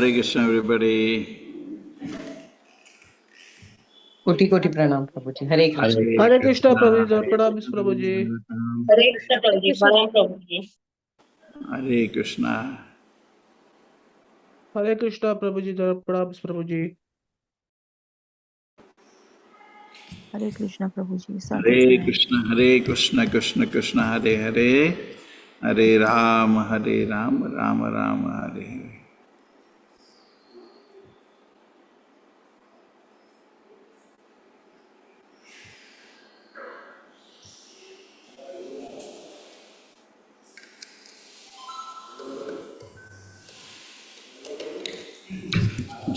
Hare Krishna, everybody. Koti Koti Pranam, Prabhuji. Hare Krishna. Hare Krishna, Prabhuji. Pranam, Prabhuji. Hare Krishna, Prabhuji. Pranam, Prabhuji. Hare Krishna. Hare Krishna, Prabhuji. Pranam, Prabhuji. Hare Krishna, Prabhuji. Hare Krishna, Hare Krishna, Krishna Krishna, Hare Hare, Hare Rama, Rama Rama, Hare Hare.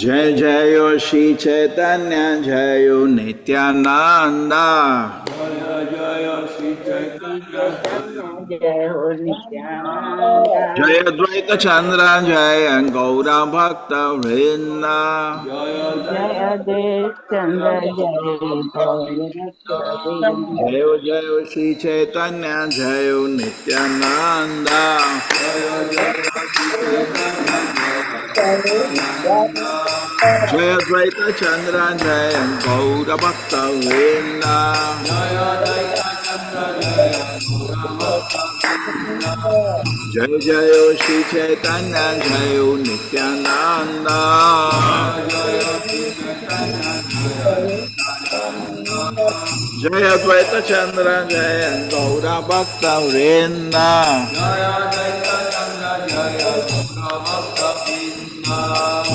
Jai Jayo Shri Chaitanya Jayo Nityananda. Jaya Jaya Shri Chaitanya Jayo Nityananda. Jaya Dvaita Chandra Jaya Gaura Bhakta Vrinda. Jaya Dev Chandra Jaya Gaura Jayo Jayo Shri Chaitanya Jayo Nityananda. Jaya Dvaita Chandra Jaya Gaura Bhakta Vrinda. Jaya Jaya Shri Chaitanya Jaya Nityananda. Jaya Dvaita Chandra Jaya Gaura Bhakta Vrinda.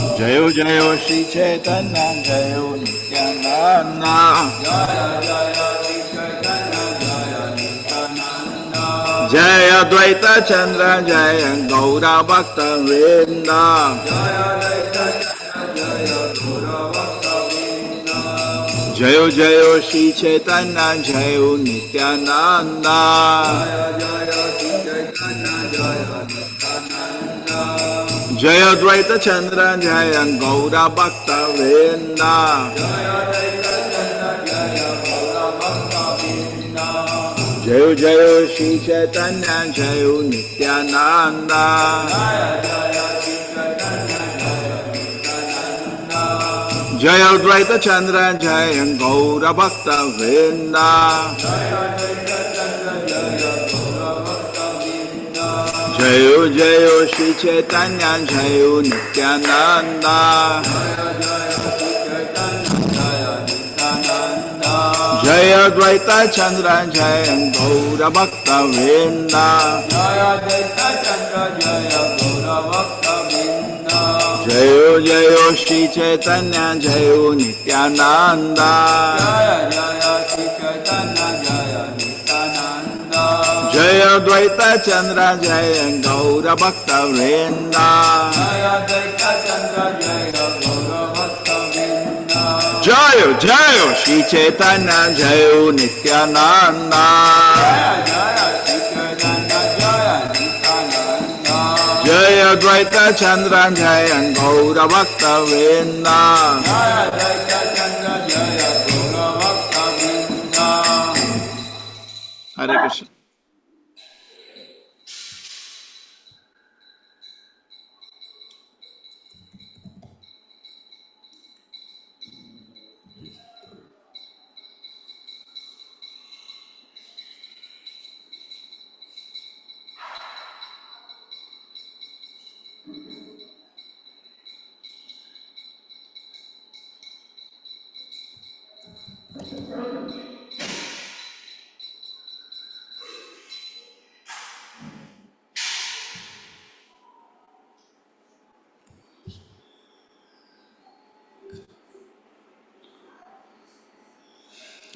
Jaya Jaya Shri Chaitanya Jaya Nityananda. Jaya Dvaita Chandra Jaya Gaura Bhakta Vrinda. Jaya Jaya Shri Chaitanya Jaya Nityananda. Jaya Dvaita Chandra Jaya Gaura Bhakta Vrinda. Jaya Jaya Shri Chaitanya Jaya Nityananda. Jaya Dvaita Chandra Jaya Gaura Bhakta Vrinda. Jaya Jaya Shri Chaitanya Jaya Nityananda. Jaya Dvaita Chandra Jaya Gaura Bhakta Vrinda. Jaya Jaya Shri Chaitanya Jaya Nityananda. Jaya Dvaita Chandra Jaya Gaura Bhakta Vrinda. Jaya Jaya Shri Chaitanya Jaya Nityananda. Jaya Dvaita Chandra Jaya Gaura Bhakta Vrinda. Hare Krishna.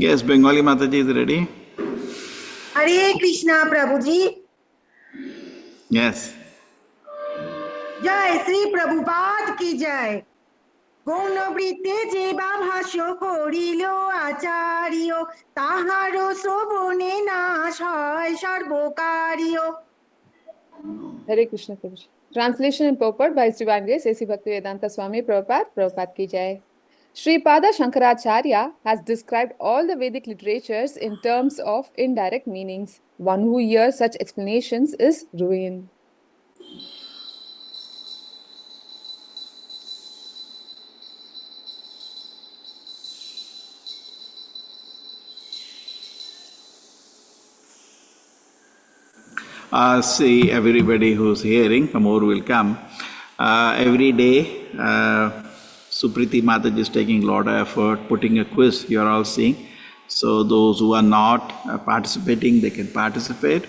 Yes, Bengali Mataji is ready. Hare Krishna, Prabhuji. Yes. Jai Sri Prabhupada ki jai. গৌণবৃত্তে যে বা ভাষ্য করিল আচার্য তাহারও শ্রবণে নাশ হয় সর্বকার্য. Hare Krishna, Prabhuji. Translation and purport by His Divine Grace A.C. Bhaktivedanta Swami Prabhupada, Prabhupada ki jai. Sripada Shankaracharya has described all the Vedic literatures in terms of indirect meanings. One who hears such explanations is ruined. see everybody who's hearing, more will come. Every day, Supriti Mataji is taking a lot of effort, putting a quiz, you are all seeing. So those who are not participating, they can participate.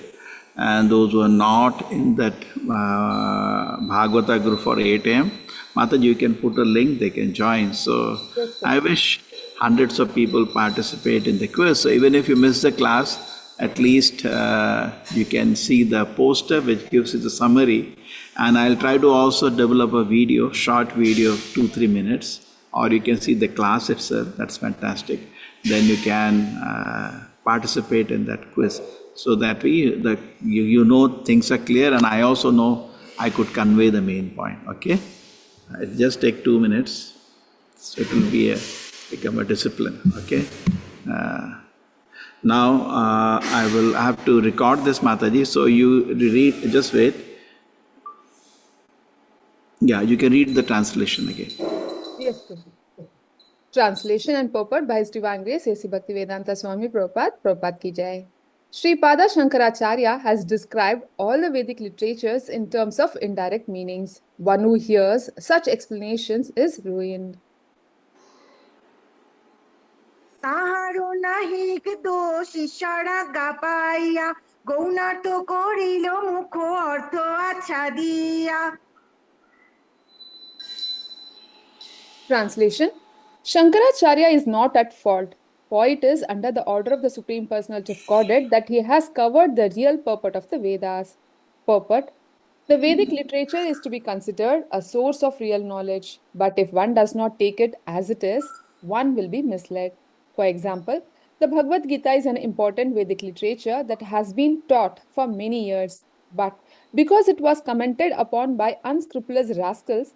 And those who are not in that Bhagavata group for 8 a.m., Mataji, you can put a link, they can join. So I wish hundreds of people participate in the quiz. So even if you miss the class, at least you can see the poster which gives you the summary. And I'll try to also develop a video, short video of 2-3 minutes, or you can see the class itself. That's fantastic. Then you can participate in that quiz, so that you know things are clear, and I also know I could convey the main point. Okay, it just take 2 minutes, so it will become a discipline. Okay. Now I will have to record this, Mataji. So you read. Just wait. Yeah, you can read the translation again. Yes, Prabhuji. Translation and purport by His Divine Grace A.C. Bhaktivedanta Swami Prabhupada, Prabhupada ki jai. Sripada Shankaracharya has described all the Vedic literatures in terms of indirect meanings. One who hears such explanations is ruined. তাহারও নাহিক দোষ ঈশ্বরা গা পাইয়া গৌণার্থ করিল মুখ অর্থ আচ্ছা দিয়া। Translation: Shankaracharya is not at fault, for it is under the order of the Supreme Personality of Godhead that he has covered the real purport of the Vedas. Purport: the Vedic literature is to be considered a source of real knowledge, but if one does not take it as it is, one will be misled. For example, the Bhagavad Gita is an important Vedic literature that has been taught for many years, but because it was commented upon by unscrupulous rascals,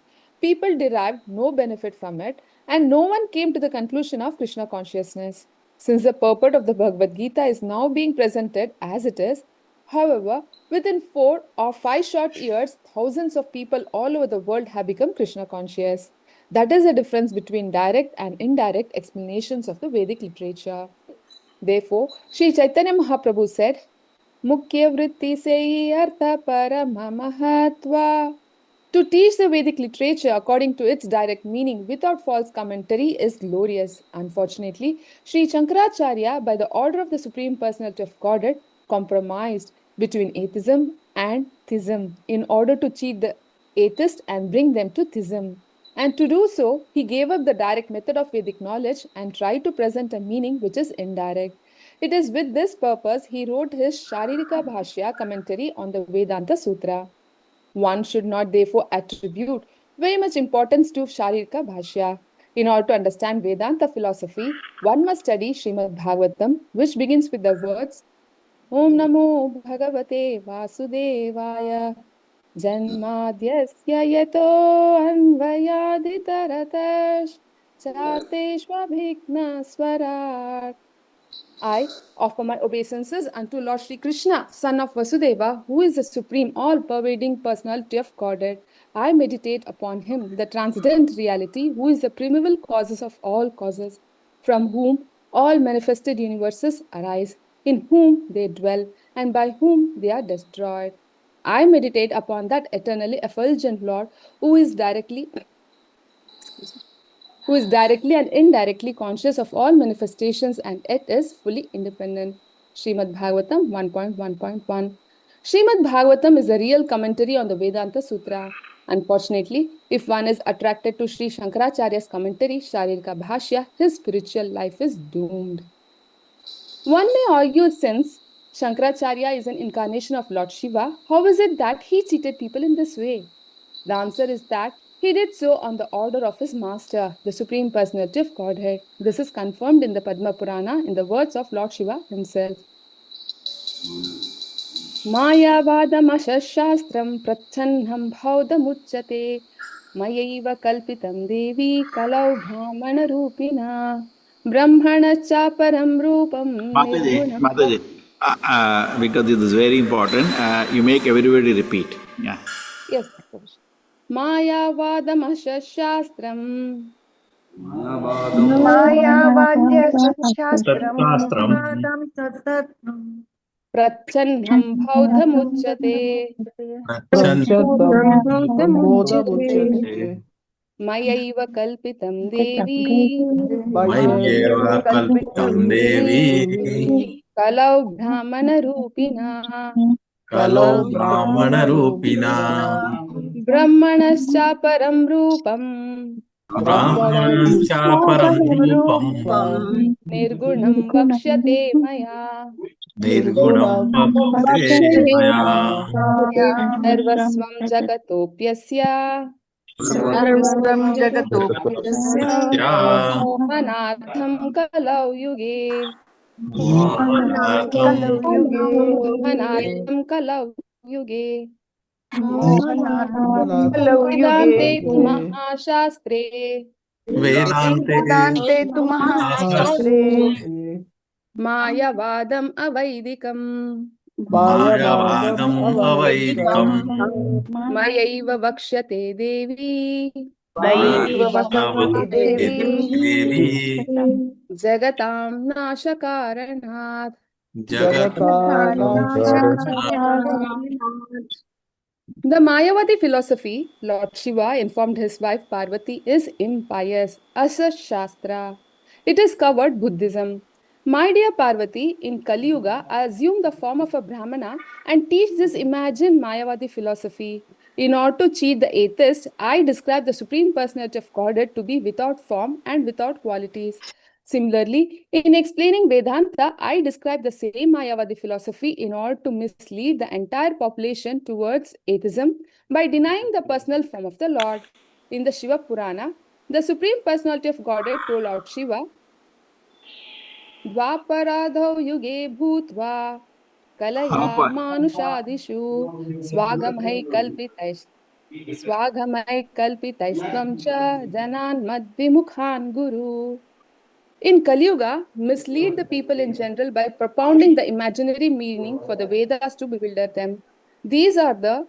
people derived no benefit from it, and no one came to the conclusion of Krishna consciousness. Since the purport of the Bhagavad Gita is now being presented as it is, however, within 4 or 5 short years, thousands of people all over the world have become Krishna conscious. That is the difference between direct and indirect explanations of the Vedic literature. Therefore, Sri Chaitanya Mahaprabhu said, Mukhya vritti se artha parama mahatva. To teach the Vedic literature according to its direct meaning without false commentary is glorious. Unfortunately, Sri Shankaracharya, by the order of the Supreme Personality of Godhead, compromised between atheism and theism in order to cheat the atheist and bring them to theism. And to do so, he gave up the direct method of Vedic knowledge and tried to present a meaning which is indirect. It is with this purpose he wrote his Sharirika Bhashya commentary on the Vedanta Sutra. One should not therefore attribute very much importance to Sharirika Bhashya. In order to understand Vedanta philosophy, one must study Srimad Bhagavatam, which begins with the words Om Namo Bhagavate Vasudevaya Janmadhyasya yato anvayaditaratash chateshvabhikna swarat. I offer my obeisances unto Lord Shri Krishna, son of Vasudeva, who is the supreme, all-pervading personality of Godhead. I meditate upon him, the transcendent reality, who is the primeval causes of all causes, from whom all manifested universes arise, in whom they dwell, and by whom they are destroyed. I meditate upon that eternally effulgent Lord, who is directly and indirectly conscious of all manifestations and yet is fully independent. Srimad Bhagavatam 1.1.1. Srimad Bhagavatam is a real commentary on the Vedanta Sutra. Unfortunately, if one is attracted to Sri Shankaracharya's commentary, Sharirika Bhashya, his spiritual life is doomed. One may argue, since Shankaracharya is an incarnation of Lord Shiva, how is it that he cheated people in this way? The answer is that he did so on the order of his master, the Supreme Personality of Godhead. This is confirmed in the Padma Purana in the words of Lord Shiva himself. Mayavadamasashastram prachannam bhaudamuchyate mayaiva kalpitam devi kalau bhamana rupina brahmana chaparam rupam nirgunam. Mataji, because this is very important, you make everybody repeat. Yeah. Yes, Prabhuji. Mayavadamasashastram मायावाद्यशास्त्रं शास्त्रम् वादं तत्तत्त्वं प्रच्छन्नं बौद्धमुच्यते प्रच्छन्नं बोधमुच्यते मयैव कल्पितं देवी मय्येव कल्पितं देवी कलौ ब्राह्मणरूपिणा कलौ ब्राह्मणरूपिणा ब्रह्मणश्चापरं रूपं ब्राह्मणश्चापरं रूपम् निर्गुणं वक्ष्यते मया निर्गुणं वक्ष्यते मया सर्वस्वं जगतोऽप्यस्य सर्वं जगतोऽप्यस्य मोहनार्थं कलौ युगे मोहनार्थं मोहनार्थं कलौ युगे कलौ वेदान्ते तु युगे महाशास्त्रे वेदान्ते वेदान्ते तु महाशास्त्रे मायावादम् अवैदिकम् मायावादम् अवैदिकम् मयैव वक्ष्यते देवी मयैव वक्ष्यते देवी जगतां नाशकारणात् The Mayavadi philosophy, Lord Shiva informed his wife Parvati, is impious, as Shastra. It is covered Buddhism. My dear Parvati, in Kali Yuga, assume the form of a Brahmana and teach this imagined Mayavadi philosophy. In order to cheat the atheist, I describe the Supreme Personality of Godhead to be without form and without qualities. Similarly, in explaining Vedanta, I describe the same Mayavadi philosophy in order to mislead the entire population towards atheism by denying the personal form of the Lord. In the Shiva Purana, the Supreme Personality of Godhead told Lord Shiva, Dvaparadhau yuge bhutva kalaya manushadishu swagamai kalpitaistvam cha janan madvimukhan guru. In Kali Yuga, mislead the people in general by propounding the imaginary meaning for the Vedas to bewilder them. These are the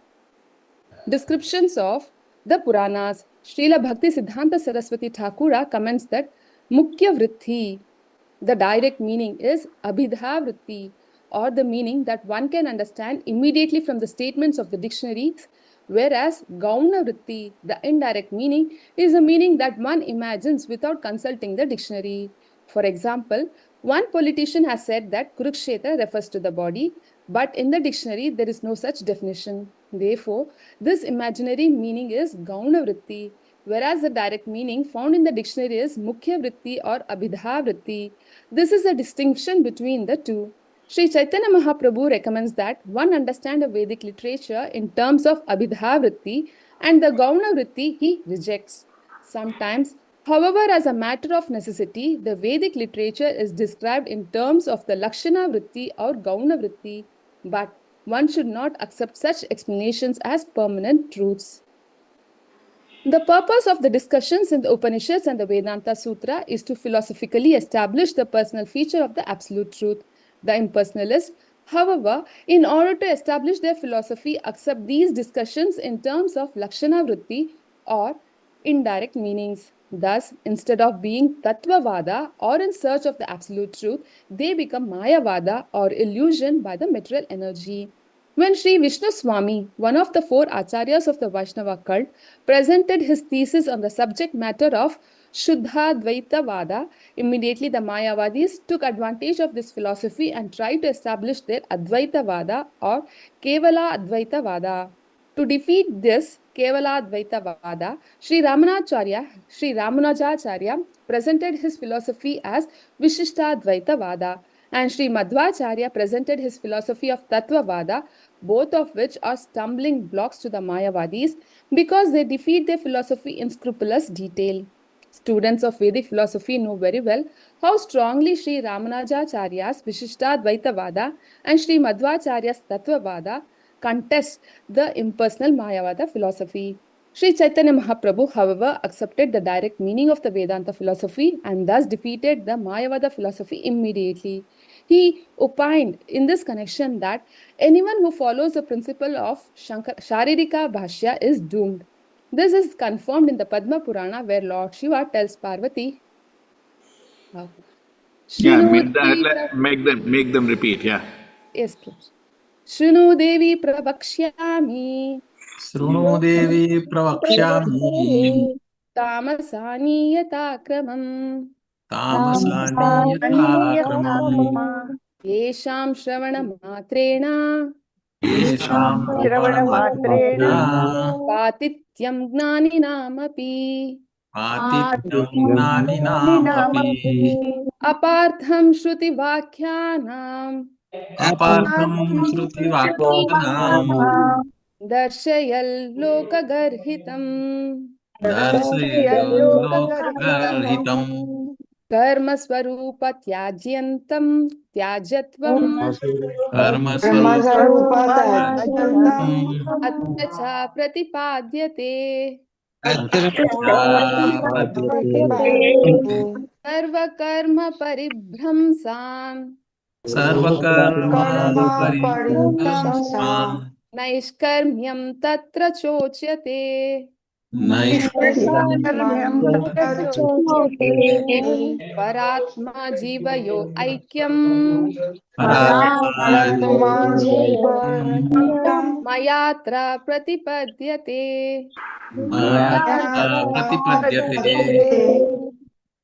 descriptions of the Puranas. Srila Bhakti Siddhanta Saraswati Thakura comments that Mukhya Vritti, the direct meaning is Abhidha Vritti, or the meaning that one can understand immediately from the statements of the dictionaries, whereas Gauna Vritti, the indirect meaning, is a meaning that one imagines without consulting the dictionary. For example, one politician has said that Kurukshetra refers to the body, but in the dictionary there is no such definition. Therefore, this imaginary meaning is Gauna Vritti, whereas the direct meaning found in the dictionary is Mukhya Vritti or Abhidha Vritti. This is a distinction between the two. Sri Chaitanya Mahaprabhu recommends that one understand a Vedic literature in terms of Abhidha Vritti, and the Gauna Vritti he rejects. Sometimes, however, as a matter of necessity, the Vedic literature is described in terms of the Lakshana Vritti or Gauna Vritti, but one should not accept such explanations as permanent truths. The purpose of the discussions in the Upanishads and the Vedanta Sutra is to philosophically establish the personal feature of the absolute truth. The impersonalists, however, in order to establish their philosophy, accept these discussions in terms of Lakshana Vritti or indirect meanings. Thus, instead of being Tattvavada or in search of the absolute truth, they become Mayavada or illusion by the material energy. When Sri Vishnu Swami, one of the four acharyas of the Vaishnava cult, presented his thesis on the subject matter of Shuddha Dvaita Vada, immediately the Mayavadis took advantage of this philosophy and tried to establish their Advaita Vada or Kevala Advaita Vada. To defeat this Kevala Advaita Vada, Sri Ramanujacharya presented his philosophy as Vishishta Advaita Vada, and Sri Madhvacharya presented his philosophy of Tattva Vada, both of which are stumbling blocks to the Mayavadis because they defeat their philosophy in scrupulous detail. Students of Vedic philosophy know very well how strongly Sri Ramanujacharya's Vishishta Advaita Vada and Sri Madhvacharya's Tattva Vada contest the impersonal Mayavada philosophy. Sri Chaitanya Mahaprabhu, however, accepted the direct meaning of the Vedanta philosophy and thus defeated the Mayavada philosophy immediately. He opined in this connection that anyone who follows the principle of Sharirika Bhashya is doomed. This is confirmed in the Padma Purana, where Lord Shiva tells Parvati, Yeah, make them repeat, yeah. Yes, Prabhu. Shruno Devi Prabhakshyami Sruno Devi Pravakshyami Tamasani Yatakramam Tamasani Yatakramam Yesham Shravana Matrena Yesham Shravana Matrena Pramana Patityam Gnani Patityam Naninam Api Namapi Apartham Shruti Vakyanam Apartham Shruti Vakyanam Darshayal Lokagarhitam Darsayalokarhitam Karma Swarupa Tyajyantam Tyajatvam Karma Brahma Sarupa Swarupatam Atyacha Pratipadyate Sarva Karma Paribhramsan Sarvakarma Karma Parimsamsan Parimsamsa Naishkarmyam Tatra Chocyate Karmyam Paratma Jivayo Aikyam Paratma Jiva Mayatra Pratipadyate. Pratipadyate.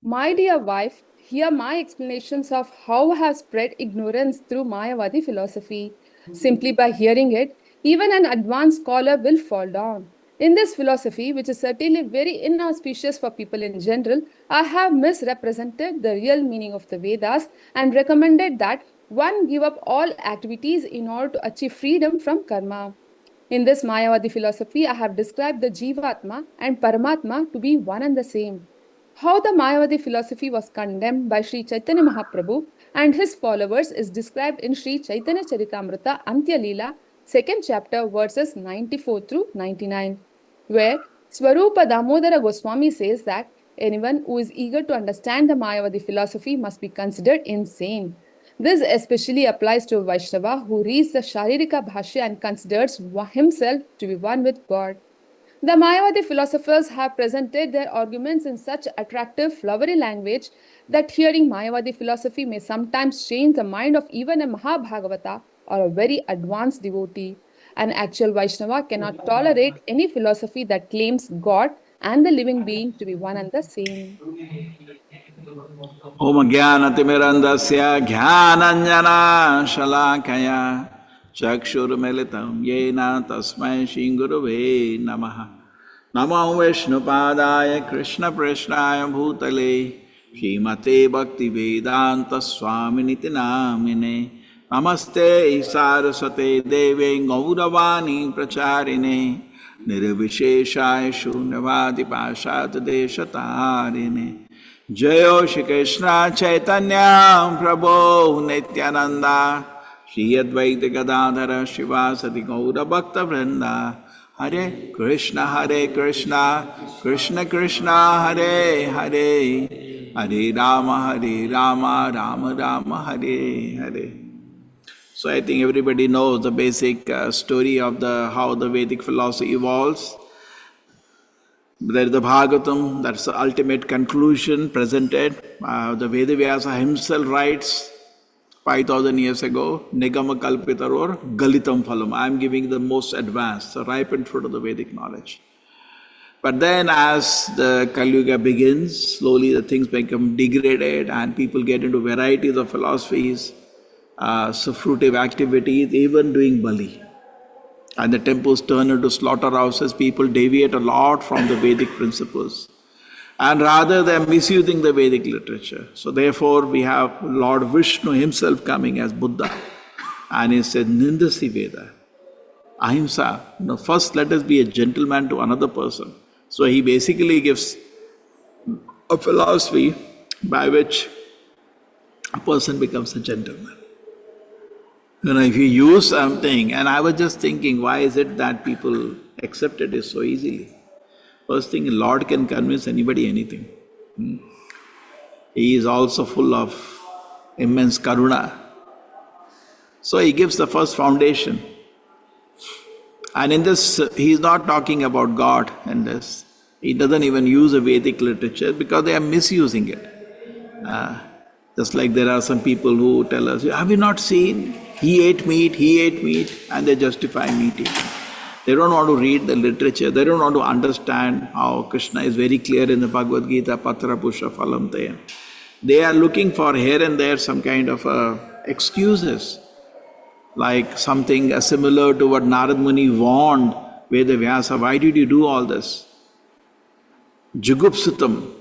My dear wife, hear my explanations of how I have spread ignorance through Mayavadi philosophy. Simply by hearing it, even an advanced scholar will fall down. In this philosophy, which is certainly very inauspicious for people in general, I have misrepresented the real meaning of the Vedas and recommended that one give up all activities in order to achieve freedom from karma. In this Mayavadi philosophy, I have described the Jivatma and Paramatma to be one and the same. How the Mayavadi philosophy was condemned by Sri Chaitanya Mahaprabhu and his followers is described in Sri Chaitanya Charitamrita Antya Leela, 2nd chapter, verses 94 through 99, where Swarupa Damodara Goswami says that anyone who is eager to understand the Mayavadi philosophy must be considered insane. This especially applies to a Vaishnava who reads the Sharirika Bhashya and considers himself to be one with God. The Mayavadi philosophers have presented their arguments in such attractive, flowery language that hearing Mayavadi philosophy may sometimes change the mind of even a Mahabhagavata or a very advanced devotee. An actual Vaishnava cannot tolerate any philosophy that claims God and the living being to be one and the same. Om Jnanatimirandasya Jnananjana Shalakaya Chakshurmilitam Yena Tasmai Shingurave Namaha Namo Vishnupadaya Krishna Preshnaya Bhutale Srimate Bhakti Vedanta Swaminiti Namine Namaste Saraswate Deve Gauravani Pracharine Nirvisheshaya Shunyavadi Pashat Deshatarine Jayo Shri Krishna Chaitanya Prabhu Nityananda Shri Advaita Gadadhara Shivasati Gaura Bhakta Vrinda Hare Krishna Krishna Krishna Hare Hare Hare Rama Rama Rama Hare Hare. So I think everybody knows the basic story of how the Vedic philosophy evolves. There is the Bhagavatam, that's the ultimate conclusion presented. The Vedavyasa himself writes 5,000 years ago, Nigama Kalpitaror Galitam Phalam. I am giving the most advanced, the ripened fruit of the Vedic knowledge. But then as the Kali Yuga begins, slowly the things become degraded and people get into varieties of philosophies, fruitive activities, even doing Bali. And the temples turn into slaughterhouses, people deviate a lot from the Vedic principles. And rather they are misusing the Vedic literature. So therefore we have Lord Vishnu himself coming as Buddha. And he said, Nindasi Veda, Ahimsa. First let us be a gentleman to another person. So he basically gives a philosophy by which a person becomes a gentleman. If you use something, and I was just thinking, why is it that people accept it so easily? First thing, Lord can convince anybody anything. He is also full of immense karuna. So he gives the first foundation. And in this, he is not talking about God in this. He doesn't even use a Vedic literature because they are misusing it. Just like there are some people who tell us, have you not seen? He ate meat, and they justify meat eating. They don't want to read the literature, they don't want to understand how Krishna is very clear in the Bhagavad Gita, Patra Pusha Phalam Tayam. They are looking for here and there some kind of excuses, like something similar to what Narad Muni warned Veda Vyasa, why did you do all this? Jugupsutam.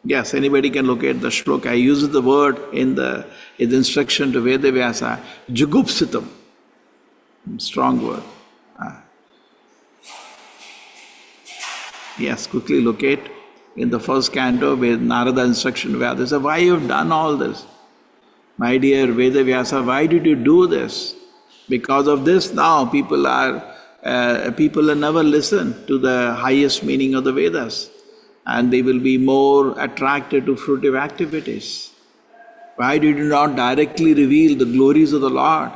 Yes, anybody can look at the shloka. I use the word in the instruction to Veda Vyasa, Jugupsutam. Strong word. Yes, quickly locate in the first canto with Narada instruction where they say, why you have done all this? My dear Veda Vyasa, why did you do this? Because of this now people never listen to the highest meaning of the Vedas, and they will be more attracted to fruitive activities. Why did you not directly reveal the glories of the Lord?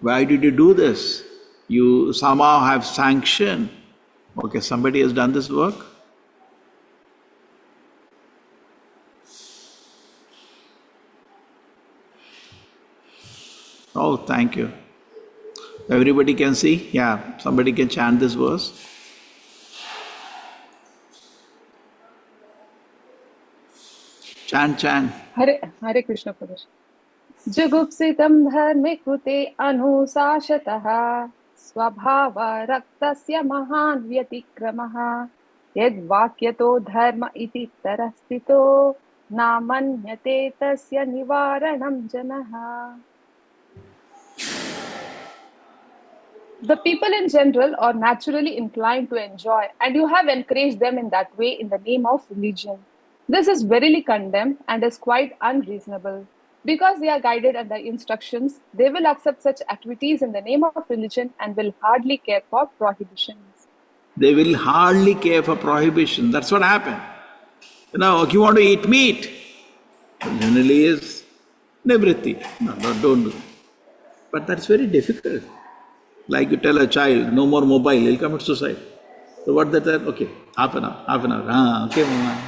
Why did you do this? You somehow have sanctioned. Okay, somebody has done this work? Oh, thank you. Everybody can see? Yeah, somebody can chant this verse. Chant. Hare Krishna Prabhuji. Jugupsitam dharme krute anusashatah स्वभाव रक्तस्य महान् व्यतिक्रमः यद् वाक्यतो धर्म इति तरस्थितो नामन्यते तस्य निवारणं जनः. The people in general are naturally inclined to enjoy, and you have encouraged them in that way in the name of religion. This is verily condemned and is quite unreasonable. Because they are guided under instructions, they will accept such activities in the name of religion and will hardly care for prohibitions. They will hardly care for prohibition. That's what happened. You want to eat meat. Generally is nivritti. No, don't do that. But that's very difficult. Like you tell a child, no more mobile, he'll commit suicide. So what they tell? Okay, half an hour. Okay, mama.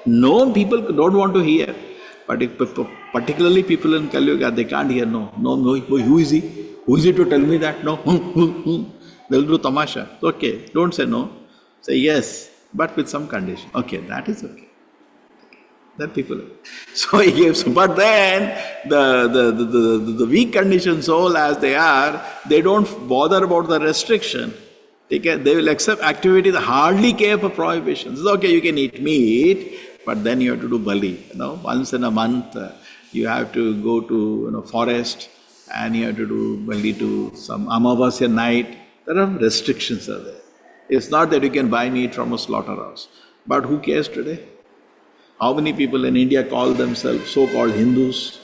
No, people don't want to hear. Particularly people in Kali Yuga, they can't hear no. Who is he? Who is he to tell me that? No. They'll do tamasha. Okay, don't say no. Say yes, but with some condition. Okay, that is okay. That people. So he gives. But then the weak conditioned soul as they are, they don't bother about the restriction. They will accept activities, hardly care for prohibitions. It's okay, you can eat meat, but then you have to do bali. Once in a month, you have to go to forest, and you have to do bali to some Amavasya night. There are restrictions are there. It's not that you can buy meat from a slaughterhouse. But who cares today? How many people in India call themselves so-called Hindus,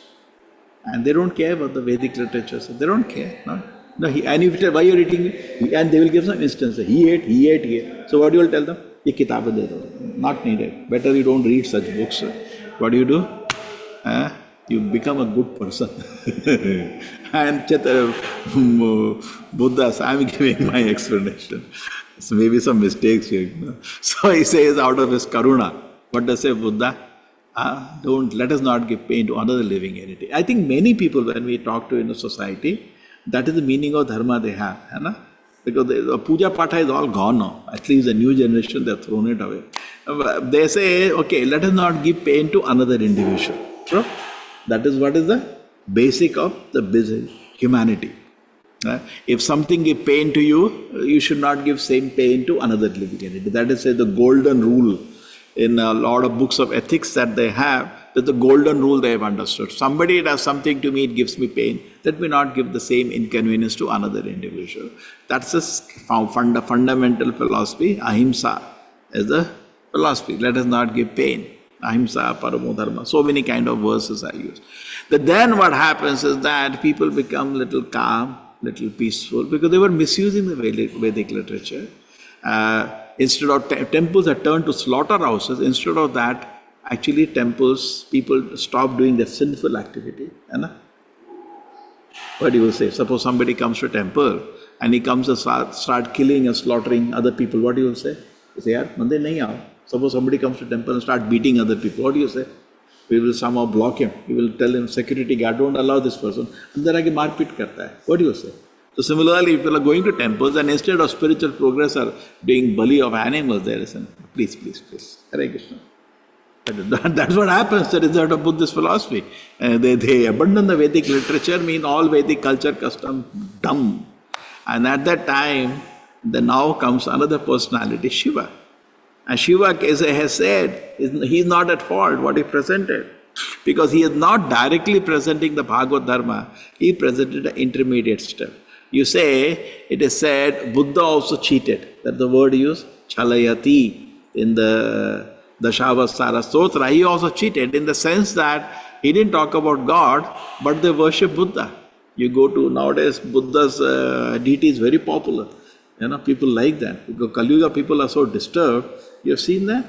and they don't care about the Vedic literature. So they don't care. No, and if you tell why you're eating, and they will give some instances. He ate. So what you will tell them? Ye kitab de do. Not needed. Better you don't read such books. What do? You become a good person. And Buddhas, I'm giving my explanation. So maybe some mistakes here. So he says out of his karuna, what does say Buddha? Let us not give pain to another living entity. I think many people, when we talk to in a society, that is the meaning of dharma they have. Because the puja patha is all gone now. At least the new generation, they have thrown it away. They say, okay, let us not give pain to another individual. So, that is what is the basic of the business, humanity. If something gives pain to you, you should not give same pain to another living entity. That is the golden rule in a lot of books of ethics that they have. That the golden rule they have understood. Somebody does something to me, it gives me pain. Let me not give the same inconvenience to another individual. That's the fundamental philosophy. Ahimsa is the philosophy. Let us not give pain. Ahimsa, paramo dharma. So many kind of verses are used. But then what happens is that people become little calm, little peaceful, because they were misusing the Vedic literature. Instead of temples are turned to slaughterhouses. Instead of that, actually temples, people stop doing their sinful activity. What do you say? Suppose somebody comes to a temple and he comes to start killing and slaughtering other people. What do you say? You say, yaar, mande nahi aao. Suppose somebody comes to a temple and start beating other people. What do you say? We will somehow block him. We will tell him, security guard, don't allow this person. Andar aake marpit karta hai. What do you say? So similarly, people are going to temples and instead of spiritual progress are being bully of animals. There is please, please, please. Hare Krishna. That's what happens, the result of Buddhist philosophy. They abandon the Vedic literature, mean all Vedic culture, custom, dumb. And at that time, then now comes another personality, Shiva. And Shiva, as I have said, he is not at fault what he presented. Because he is not directly presenting the Bhagavad Dharma, he presented an intermediate step. You say, it is said, Buddha also cheated. That's the word used, chalayati, in the Dashavasara Stotra. He also cheated in the sense that he didn't talk about God, but they worship Buddha. You go to nowadays, Buddha's deity is very popular. People like that. Because Kali Yuga people are so disturbed. You have seen that?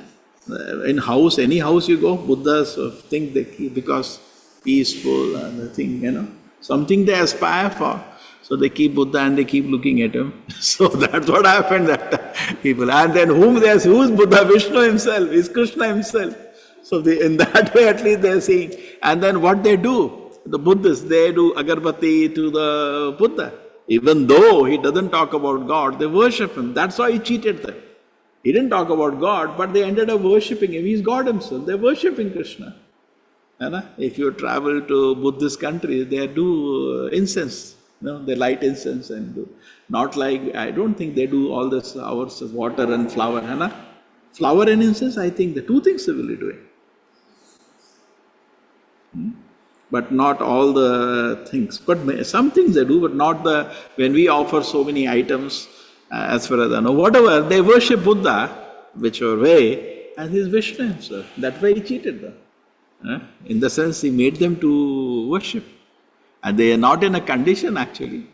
In house, any house you go, Buddhas think they keep because peaceful and the thing, something they aspire for. So they keep Buddha and they keep looking at him. So that's what happened that people. And then who's Buddha? Vishnu himself, is Krishna himself. So in that way at least they're seeing. And then what they do, the Buddhists, they do agarbatti to the Buddha. Even though he doesn't talk about God, they worship him. That's why he cheated them. He didn't talk about God, but they ended up worshipping him. He's God himself. They're worshipping Krishna. If you travel to Buddhist countries, they do incense. They light incense and do. Not like, I don't think they do all this hours of water and flower. Flower and incense, I think the two things they will be doing. But not all the things. But some things they do, but not when we offer so many items, as far as I know, whatever, they worship Buddha, whichever way, and he's Vishnu himself. That way he cheated them. In the sense, he made them to worship. And they are not in a condition actually,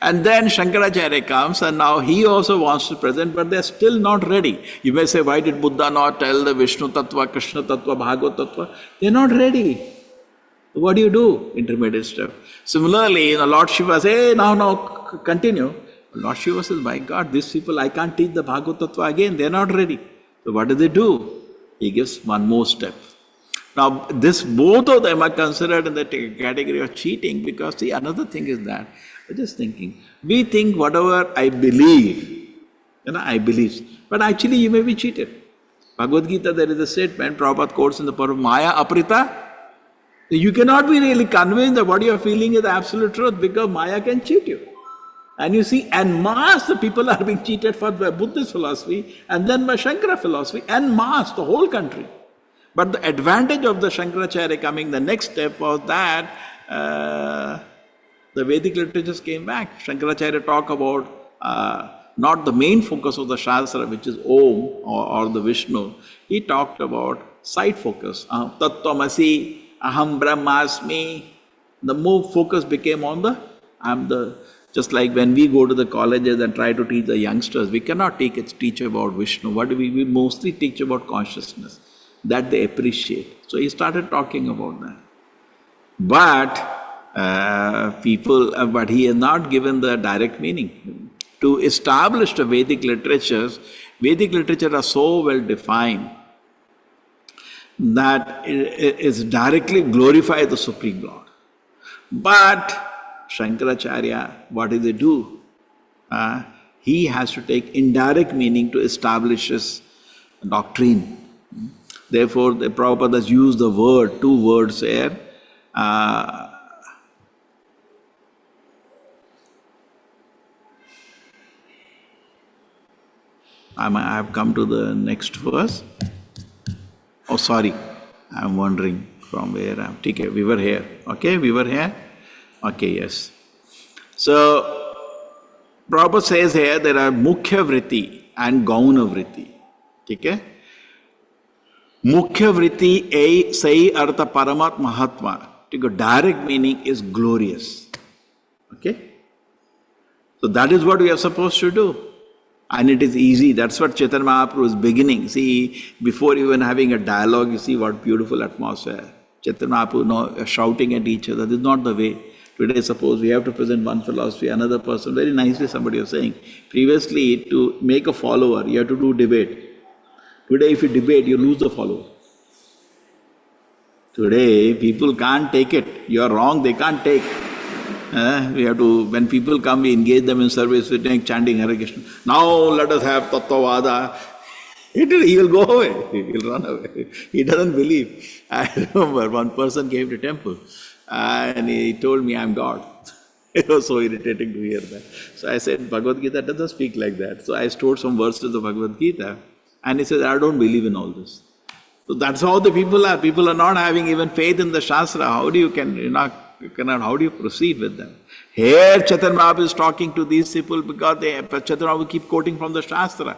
and then Shankaracharya comes and now he also wants to present, but they are still not ready. You may say, why did Buddha not tell the Vishnu Tattva, Krishna Tattva, Bhagavad Tattva? They are not ready. What do you do? Intermediate step. Similarly, Lord Shiva says, hey, now, continue. Lord Shiva says, my God, these people, I can't teach the Bhagavad Tattva again, they are not ready. So what do? He gives one more step. Now, both of them are considered in the category of cheating because, see, another thing is that, I'm just thinking, we think whatever I believe, I believe, but actually you may be cheated. Bhagavad Gita, there is a statement, Prabhupada quotes in the part of Maya Aprita. You cannot be really convinced that what you are feeling is the absolute truth because Maya can cheat you. And you see, en masse the people are being cheated for by Buddhist philosophy and then by Shankara philosophy, en masse, the whole country. But the advantage of the Shankaracharya coming, the next step was that the Vedic literatures came back. Shankaracharya talked about not the main focus of the Shastra, which is Om or the Vishnu. He talked about side focus. Tattvamasi, Aham Brahmasmi. The more focus became on just like when we go to the colleges and try to teach the youngsters, we cannot teach about Vishnu. What do we mostly teach about consciousness. That they appreciate. So he started talking about that. But but he has not given the direct meaning. To establish the Vedic literatures are so well defined that it directly glorifies the Supreme Lord. But Shankaracharya, what does he do? He has to take indirect meaning to establish his doctrine. Therefore, the Prabhupada has used the word, two words here. I have come to the next verse. Oh, sorry. I'm wondering from where I'm. Okay, we were here. Okay, we were here. Okay, yes. So, Prabhupada says here there are Mukhya Vritti and Gauna Vritti. Okay? Mukhya Vritti Sai Artha Paramat Mahatma. Direct meaning is glorious. Okay? So that is what we are supposed to do. And it is easy. That's what Chaitanya Mahaprabhu is beginning. See, before even having a dialogue, you see what beautiful atmosphere. Chaitanya Mahaprabhu shouting at each other. This is not the way. Today, suppose we have to present one philosophy, another person. Very nicely somebody was saying. Previously, to make a follower, you have to do debate. Today, if you debate, you lose the follower. Today, people can't take it. You are wrong, they can't take. We have to, when people come, we engage them in service, we take chanting Hare Krishna. Now let us have Tattvavada. He will go away, he will run away. He doesn't believe. I remember one person came to temple and he told me, I'm God. It was so irritating to hear that. So I said, Bhagavad Gita doesn't speak like that. So I stored some verses of the Bhagavad Gita and he said, I don't believe in all this. So that's how the people are. People are not having even faith in the Shastra. How do you how do you proceed with them? Here Chaitanya Mahaprabhu is talking to these people because Chaitanya Mahaprabhu keep quoting from the Shastra.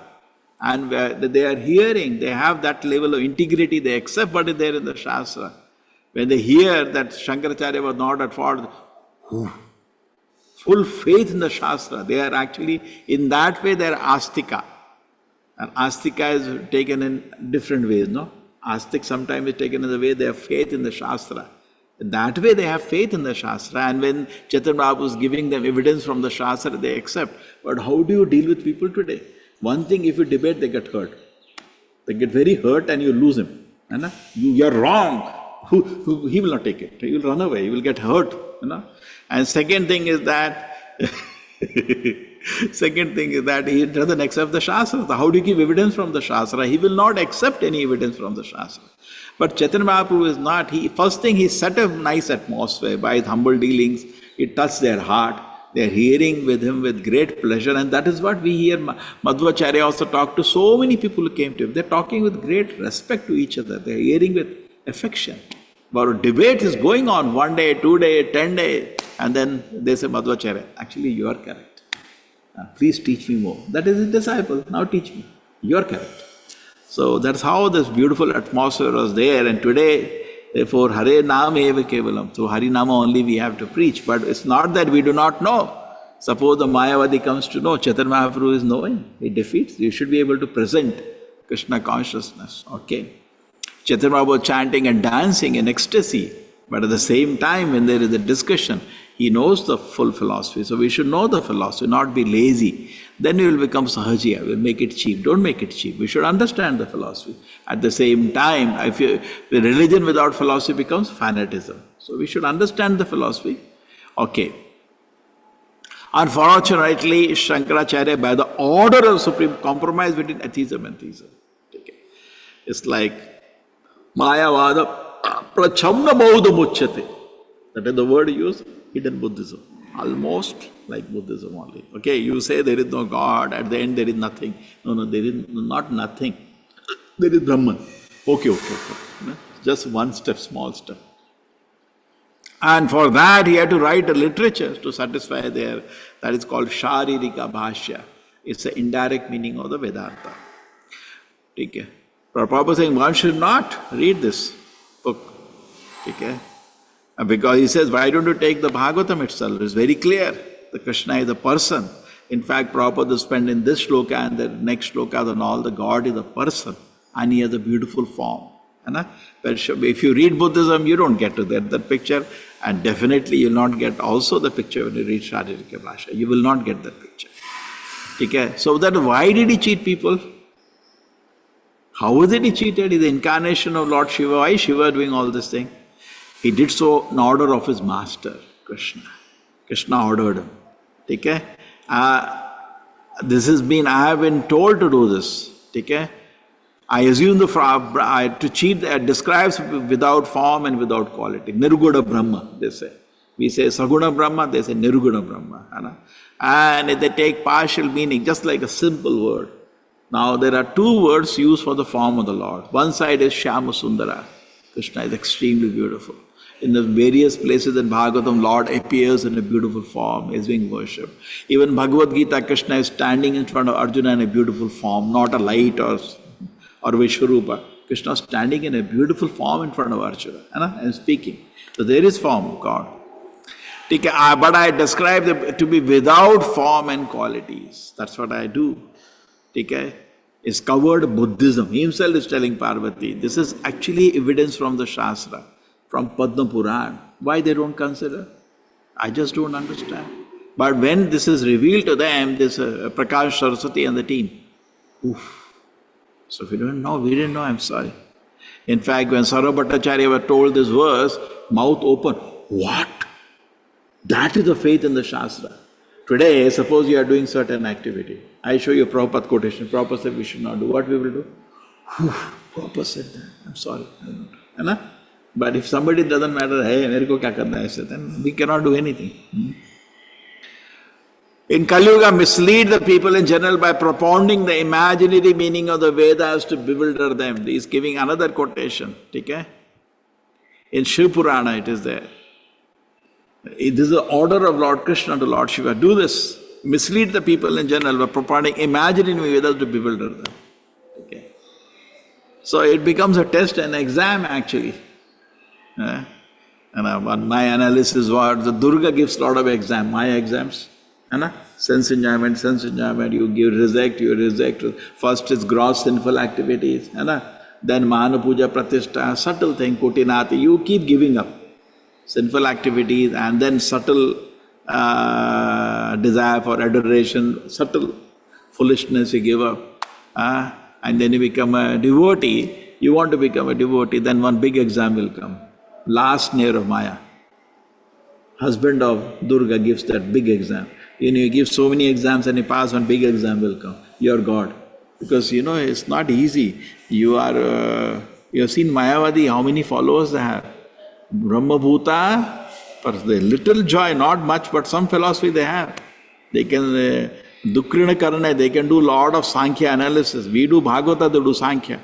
And they are hearing, they have that level of integrity, they accept what is there in the Shastra. When they hear that Shankaracharya was not at fault, full faith in the Shastra, they are actually, in that way they are astika. And astika is taken in different ways, no? Astik sometimes is taken in the way they have faith in the Shastra. In that way they have faith in the Shastra, and when Chaitanya Mahaprabhu is giving them evidence from the Shastra, they accept. But how do you deal with people today? One thing, if you debate, they get hurt. They get very hurt and you lose him. You are wrong. He will not take it. He will run away. He will get hurt. And second thing is that he doesn't accept the Shastra. How do you give evidence from the Shastra? He will not accept any evidence from the Shastra. But Chaitanya Mahaprabhu is not. First thing, he set a nice atmosphere by his humble dealings. He touched their heart. They are hearing with him with great pleasure, and that is what we hear. Madhvacharya also talked to so many people who came to him. They are talking with great respect to each other. They are hearing with affection. But a debate is going on 1 day, 2 days, 10 days, and then they say, Madhvacharya, actually you are correct. Please teach me more. That is his disciple. Now teach me. You are correct. So that's how this beautiful atmosphere was there. And today, therefore, Hare Nam Eva Kevalam. Through Hari Nama only we have to preach. But it's not that we do not know. Suppose the Mayavadi comes to know, Chaitanya Mahaprabhu is knowing. He defeats. You should be able to present Krishna consciousness. Okay. Chaitanya Mahaprabhu was chanting and dancing in ecstasy. But at the same time, when there is a discussion, he knows the full philosophy. So we should know the philosophy, not be lazy. Then we will become sahajiya, we'll make it cheap. Don't make it cheap. We should understand the philosophy. At the same time, the religion without philosophy becomes fanatism. So we should understand the philosophy. Okay. Unfortunately, Shankaracharya, by the order of Supreme, compromise between atheism and theism. Okay. It's like Mayavada prachamna bauddha muchyate. That is the word used, hidden Buddhism. Almost like Buddhism only. Okay, you say there is no God, at the end there is nothing. No, there is not nothing. There is Brahman. Okay. Just one step, small step. And for that he had to write a literature to satisfy that is called Sharirika Bhashya. It's the indirect meaning of the Vedanta. Okay. Prabhupada is saying one should not read this book. Okay. Because he says, why don't you take the Bhagavatam itself? It's very clear. The Krishna is a person. In fact, Prabhupada spent in this shloka and the next shloka and all, the God is a person and he has a beautiful form. But if you read Buddhism, you don't get to that picture, and definitely you will not get also the picture when you read Sharirika Bhashya. You will not get that picture. Okay? So that why did he cheat people? How was it he cheated? He's the incarnation of Lord Shiva. Why is Shiva doing all this thing? He did so in order of his master, Krishna. Krishna ordered him. Okay? I have been told to do this. Okay? I assume to cheat describes without form and without quality. Nirguna Brahma, they say. We say Saguna Brahma, they say Nirguna Brahma. And they take partial meaning, just like a simple word. Now there are two words used for the form of the Lord. One side is Shyama Sundara. Krishna is extremely beautiful. In the various places in Bhagavatam, Lord appears in a beautiful form, he is being worshipped. Even Bhagavad Gita, Krishna is standing in front of Arjuna in a beautiful form, not a light or Vishwarupa. Krishna is standing in a beautiful form in front of Arjuna and speaking. So there is form of God. But I describe them to be without form and qualities. That's what I do. It's covered Buddhism. He himself is telling Parvati, this is actually evidence from the Shastra, from Padma Puran. Why they don't consider? I just don't understand. But when this is revealed to them, this Prakash Saraswati and the team, oof. So if you don't know, we didn't know, I'm sorry. In fact, when Sarva Bhattacharya were told this verse, mouth open. What? That is the faith in the Shastra. Today, suppose you are doing certain activity. I show you Prabhupada quotation. Prabhupada said we should not do. What we will do? Prabhupada said that. I'm sorry. I don't. But if somebody doesn't matter, hey, mere ko kya karna hai aise, then we cannot do anything. In Kali Yuga, mislead the people in general by propounding the imaginary meaning of the Vedas to bewilder them. He is giving another quotation. Okay? In Shiv Purana it is there. This is the order of Lord Krishna to Lord Shiva. Do this. Mislead the people in general by propounding imaginary Vedas to bewilder them. Okay? So it becomes a test and exam actually. And my analysis was the Durga gives a lot of exam. My exams. Sense enjoyment, you give, you reject. First is gross sinful activities. Then Mahana Puja Pratishtha, subtle thing, Kutinati, you keep giving up. Sinful activities and then subtle desire for adoration, subtle foolishness you give up. And then you become a devotee. You want to become a devotee, then one big exam will come. Last snare of Maya. Husband of Durga gives that big exam. You give so many exams and you pass, one big exam will come. You are God. Because it's not easy. You have seen Mayavadi, how many followers they have. Brahma Bhuta, but the little joy, not much, but some philosophy they have. They can, Dukrina Karana, they can do a lot of Sankhya analysis. We do Bhagavata, they do Sankhya.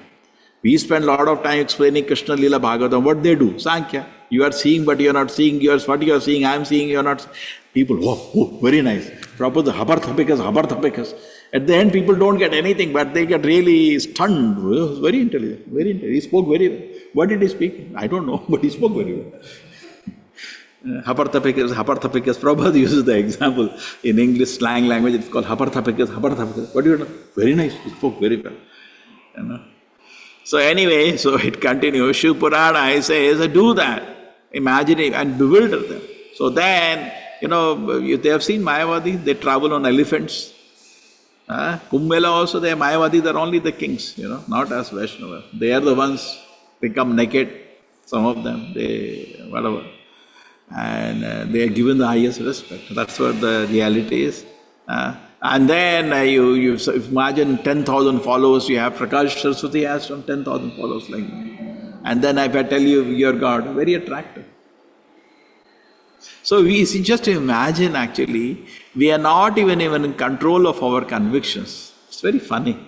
We spend a lot of time explaining Krishna Lila Bhagavatam. What they do? Sankhya. You are seeing, but you are not seeing. What you are seeing, I am seeing, you are not. People, oh, very nice. Prabhupada, habarthapikas. At the end, people don't get anything, but they get really stunned. Very intelligent, very intelligent. He spoke very well. What did he speak? I don't know, but he spoke very well. Habarthapikas. Prabhupada uses the example in English slang language. It's called habarthapikas. What do you know? Very nice. He spoke very well. So anyway, so it continues. Shiv Purana says, do that. Imagine it and bewilder them. So then, they have seen Mayavadi, they travel on elephants. Kumbh Mela also, they are Mayavadi, they are only the kings, not as Vaishnava. They are the ones become naked, some of them, whatever. And they are given the highest respect. That's what the reality is. And then you imagine 10,000 followers you have. Prakash Saraswati has some 10,000 followers like that. And then if I tell you you're God, very attractive. So we see, just imagine actually, we are not even in control of our convictions. It's very funny.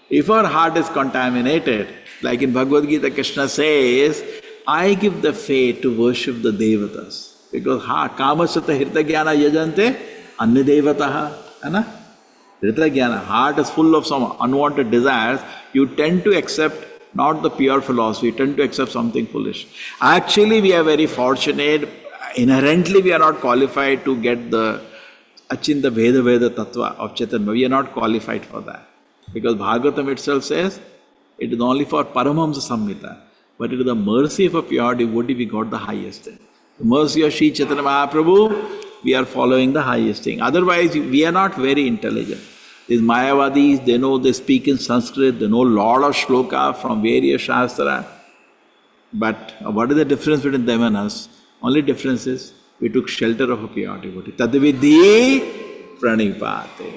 If our heart is contaminated, like in Bhagavad Gita, Krishna says, I give the faith to worship the devatas. Because kamasata hirta jnana yajante anya devataha. Hirta jnana, heart is full of some unwanted desires. You tend to accept not the pure philosophy, you tend to accept something foolish. Actually, we are very fortunate. Inherently, we are not qualified to get the Achinta Veda Tattva of Chaitanya. We are not qualified for that. Because Bhagavatam itself says, it is only for Paramahamsa Samhita. But it is the mercy of a pure devotee we got the highest thing. The mercy of Sri Chaitanya Mahaprabhu, we are following the highest thing. Otherwise, we are not very intelligent. These Mayavadis, they speak in Sanskrit, they know a lot of shloka from various Shastra. But what is the difference between them and us? Only difference is, we took shelter of a pure devotee. Tadvidhi pranipate.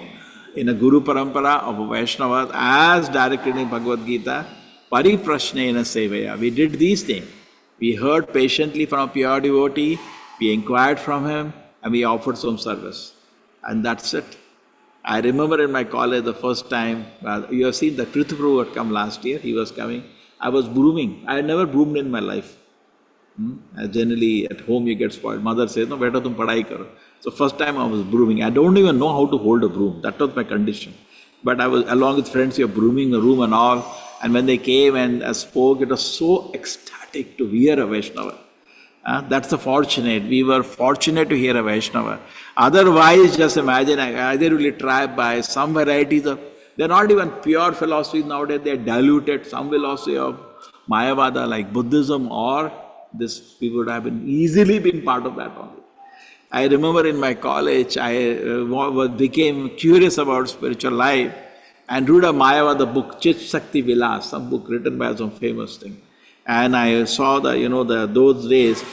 In a Guru Parampara of a Vaishnava, as directed in Bhagavad Gita, pariprashnena sevaya. We did these things. We heard patiently from a pure devotee, we inquired from him, and we offered some service. And that's it. I remember in my college the first time, you have seen that Prithvi Prabhu had come last year, he was coming. I was brooming. I had never broomed in my life. Generally at home you get spoiled. Mother says, no, beta tum padhai karo. So first time I was brooming. I don't even know how to hold a broom. That was my condition. But I was along with friends, you're brooming the room and all. And when they came and spoke, it was so ecstatic to hear a Vaishnava. That's the fortunate. We were fortunate to hear a Vaishnava. Otherwise, just imagine, either will be trapped by some varieties of, they're not even pure philosophies nowadays, they're diluted. Some philosophy of Mayavada like Buddhism or this, we would have easily been part of that only. I remember in my college, I became curious about spiritual life. and Ruda Mayava, the book, Chit Shakti Vilas, some book written by some famous thing. And I saw those days,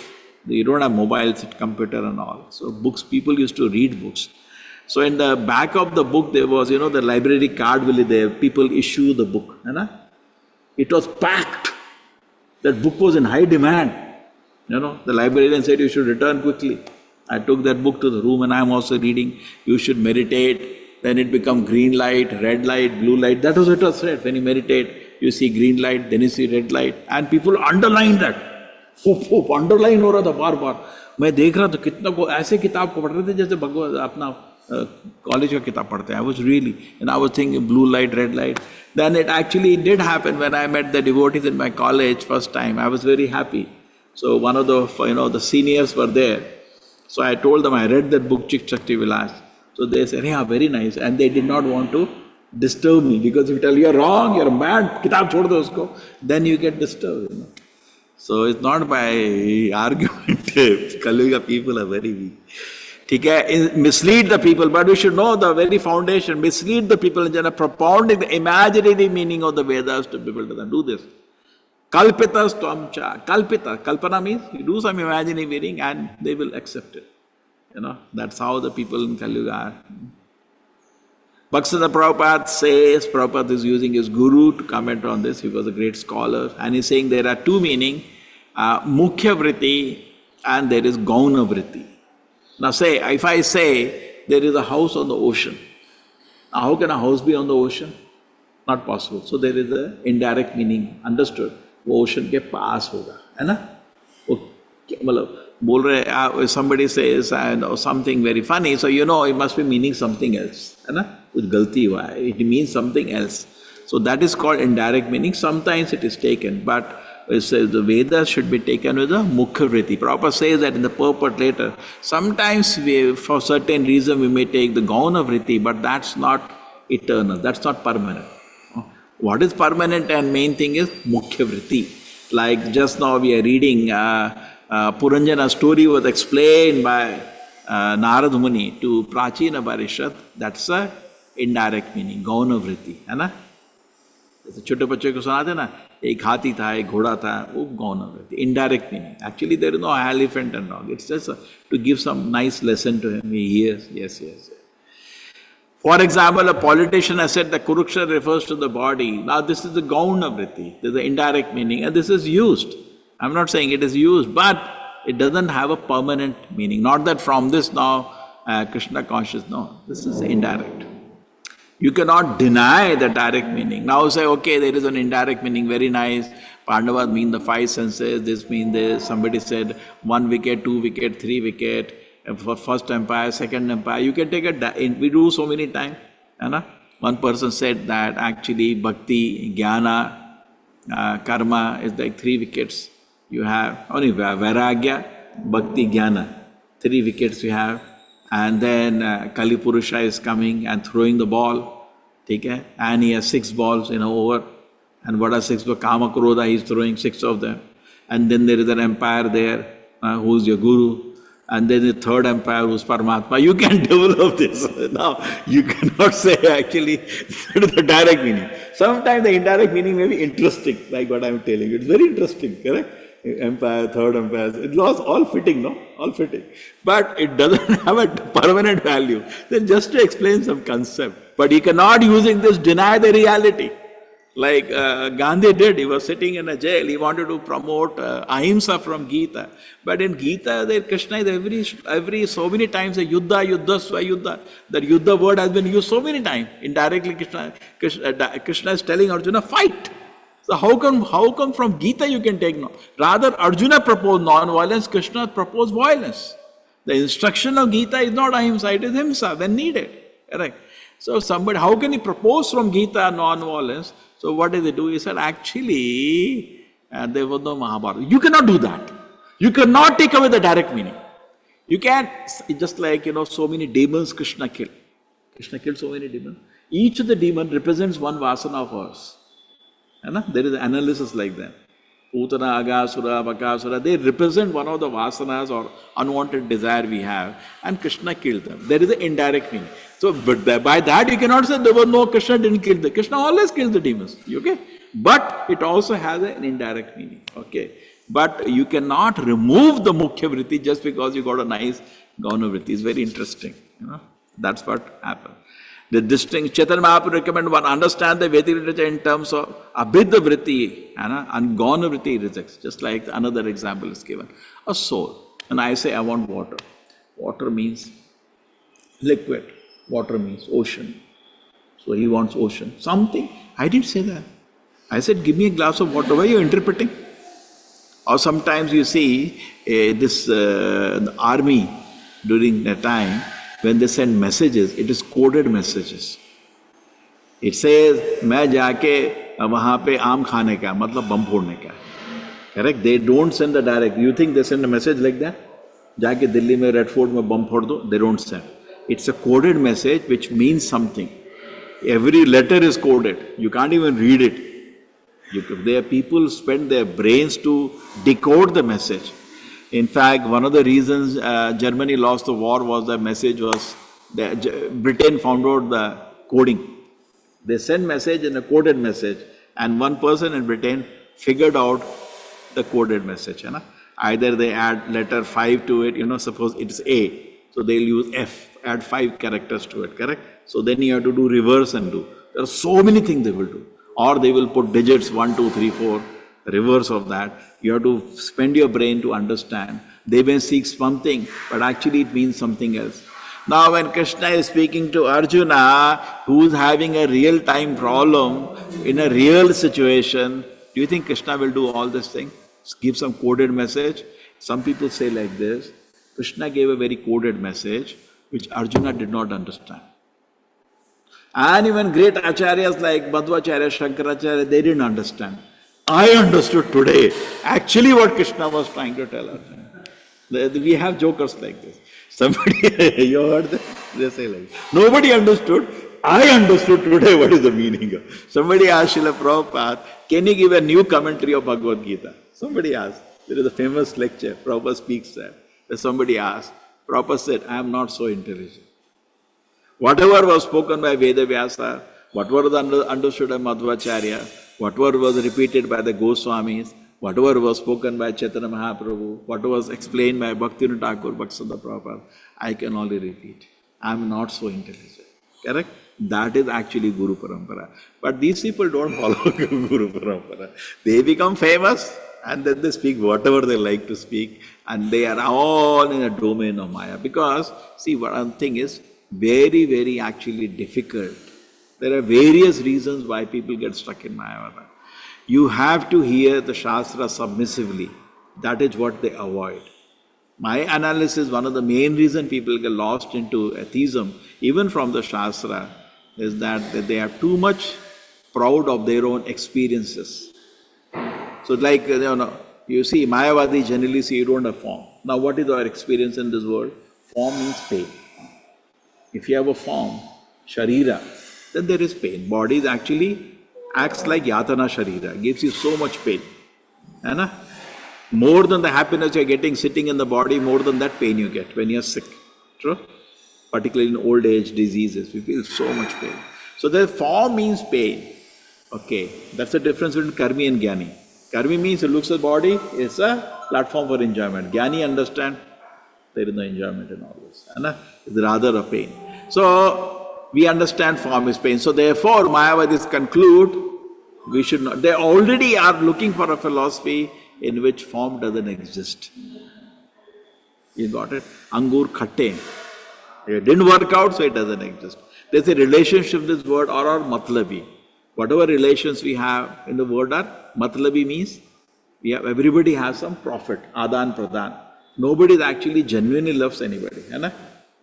you don't have mobiles, computer and all. So books, people used to read books. So in the back of the book, there was, the library card will be there. People issue the book. It was packed. That book was in high demand. The librarian said, you should return quickly. I took that book to the room and I'm also reading. You should meditate. Then it become green light, red light, blue light. That was what it was said. When you meditate, you see green light, then you see red light. And people underline that. Underline हो रहा था बार बार. मैं देख रहा था कितना को ऐसे किताब को पढ़ रहे थे जैसे भगवत अपना कॉलेज का किताब पढ़ते हैं. I was really, and I was thinking blue light, red light. Then it actually did happen when I met the devotees in my college first time. I was very happy. So one of the seniors were there. So I told them I read that book Chit Shakti Vilas. So they said, yeah, very nice. And they did not want to disturb me because if you tell you're wrong, you're mad, kitab chhod do usko, then you get disturbed. So it's not by argument. Kaliyuga people are very weak. Mislead the people, but we should know the very foundation. Mislead the people and propounding the imaginary meaning of the Vedas to people doesn't do this. Kalpitas tvamcha. Kalpita. Kalpana means you do some imaginary meaning and they will accept it. That's how the people in Kali Yuga are. Bhaktivinoda Prabhupada says, Prabhupada is using his guru to comment on this. He was a great scholar. And he's saying there are two meanings, Mukhya Vritti and there is Gauna Vritti. Now if I say there is a house on the ocean. Now how can a house be on the ocean? Not possible. So there is an indirect meaning, understood? वो ocean के पास होगा, है ना? वो मतलब बोल रहे, somebody says something very funny, so it must be meaning something else, है ना? कुछ गलती हुआ है, it means something else. So that is called indirect meaning. Sometimes it is taken, but it says the Vedas should be taken with a Mukhya Vritti. Prabhupada says that in the purport later. Sometimes for certain reason we may take the Gauna Vritti, but that's not eternal, that's not permanent. What is permanent and main thing is Mukhya Vritti. Like just now we are reading Puranjana story was explained by Narad Muni to Prachina Parishad. That's a indirect meaning, Gauna Vritti, है ना? जैसे छोटे बच्चे को सुनाते ना, एक हाथी था, एक घोड़ा था, वो Gauna Vritti, indirect meaning. Actually there is no elephant and all. It's just to give some nice lesson to him. He hears, yes. For example, a politician has said that Kurukshetra refers to the body. Now this is the Gauna Vritti. There's an indirect meaning and this is used. I'm not saying it is used, but it doesn't have a permanent meaning. Not that from this now Krishna conscious, no. This is indirect. You cannot deny the direct meaning. Now say, okay, there is an indirect meaning, very nice. Pandavas mean the five senses, this means this. Somebody said 1 wicket, 2 wicket, 3 wicket. For first empire, second empire, you can take we do so many times. One person said that actually bhakti, jnana, karma is like 3 wickets. You have only vairagya, bhakti, jnana. 3 wickets you have. And then Kali Purusha is coming and throwing the ball. And he has 6 balls over. And what are 6 balls? Kama Krodha, he is throwing 6 of them. And then there is an empire there, who is your guru. And then the third empire who's Paramatma. You can develop this. Now, you cannot say actually that is the direct meaning. Sometimes the indirect meaning may be interesting, like what I'm telling you. It's very interesting, correct? Empire, third empire, it was all fitting, no? All fitting. But it doesn't have a permanent value. Then just to explain some concept. But you cannot using this deny the reality. Like Gandhi did, he was sitting in a jail, he wanted to promote ahimsa from Gita. But in Gita, there Krishna is every so many times a yuddha, swayuddha. That yuddha word has been used so many times. Indirectly Krishna is telling Arjuna, fight. So how come from Gita you can take no? Rather Arjuna proposed non-violence, Krishna proposed violence. The instruction of Gita is not ahimsa, it is himsa when needed. Correct? So how can he propose from Gita non-violence? So what did they do? He said, actually, there was no Mahabharata. You cannot do that. You cannot take away the direct meaning. You can't, just like, so many demons Krishna killed. Krishna killed so many demons. Each of the demons represents one vasana of ours. There is an analysis like that. Putana, Agasura, Bakasura, they represent one of the vasanas or unwanted desire we have, and Krishna killed them. There is an indirect meaning. So, but by that you cannot say there was no Krishna didn't kill the Krishna always kills the demons. Okay, but it also has an indirect meaning. Okay, but you cannot remove the Mukhya Vritti just because you got a nice Gauna Vritti. It's very interesting. That's what happened. The distinct Chaitanya Mahaprabhu recommend one understand the Vedic literature in terms of Abhidha Vritti and Gauna Vritti rejects. Just like another example is given. A soul. And I say I want water. Water means liquid. Water means ocean. So he wants ocean. Something. I didn't say that. I said give me a glass of water. Why are you interpreting? Or sometimes you see the army during the time, when they send messages, it is coded messages. It says, मैं जाके वहाँ पे आम खाने का, मतलब बम फोड़ने का. Correct? They don't send the direct. You think they send a message like that? जाके दिल्ली में Red Fort में बम फोड़ दो. They don't send. It's a coded message which means something. Every letter is coded. You can't even read it. There people spend their brains to decode the message. In fact, one of the reasons Germany lost the war was the message was Britain found out the coding. They sent message in a coded message, and one person in Britain figured out the coded message. Either they add letter 5 to it, suppose it's A, so they'll use F, add 5 characters to it, correct? So then you have to do reverse and do. There are so many things they will do. Or they will put digits 1, 2, 3, 4, reverse of that. You have to spend your brain to understand. They may seek something, but actually it means something else. Now when Krishna is speaking to Arjuna, who is having a real-time problem in a real situation, do you think Krishna will do all this thing? Give some coded message? Some people say like this, Krishna gave a very coded message, which Arjuna did not understand. And even great acharyas like Madhvacharya, Shankaracharya, they didn't understand. I understood today actually what Krishna was trying to tell us. We have jokers like this. Somebody, you heard that? They say like, nobody understood. I understood today what is the meaning of. Somebody asked Srila Prabhupada, can you give a new commentary of Bhagavad Gita? Somebody asked. There is a famous lecture, Prabhupada speaks there. Somebody asked, Prabhupada said, I am not so intelligent. Whatever was spoken by Veda Vyasa, whatever was understood by Madhvacharya, whatever was repeated by the Goswamis, whatever was spoken by Chaitanya Mahaprabhu, whatever was explained by Bhaktivinoda Thakur, Bhaktisiddhanta Prabhupada, I can only repeat. I am not so intelligent. Correct? That is actually Guru Parampara. But these people don't follow Guru Parampara. They become famous and then they speak whatever they like to speak, and they are all in a domain of Maya. Because, see, one thing is very, very actually difficult. There are various reasons why people get stuck in Mayavada. You have to hear the Shastra submissively. That is what they avoid. My analysis, one of the main reasons people get lost into atheism, even from the Shastra, is that they are too much proud of their own experiences. So like, you see, Mayavadi generally say you don't have form. Now what is our experience in this world? Form means pain. If you have a form, Sharira, then there is pain. Body actually acts like Yatana Sharira, gives you so much pain. More than the happiness you're getting sitting in the body, more than that pain you get when you're sick. True? Particularly in old age diseases, we feel so much pain. So the form means pain. Okay, that's the difference between Karmi and Jnani. Karmi means it looks at the body, it's a platform for enjoyment. Jnani understand there is no enjoyment in all this. It's rather a pain. So we understand form is pain. So therefore, Mayavadis conclude we should not. They already are looking for a philosophy in which form doesn't exist. You got it? Angur khatte. It didn't work out, so it doesn't exist. There's a relationship in this word or matlabi. Whatever relations we have in the word are matlabi means everybody has some profit, adan pradan. Nobody actually genuinely loves anybody, है ना?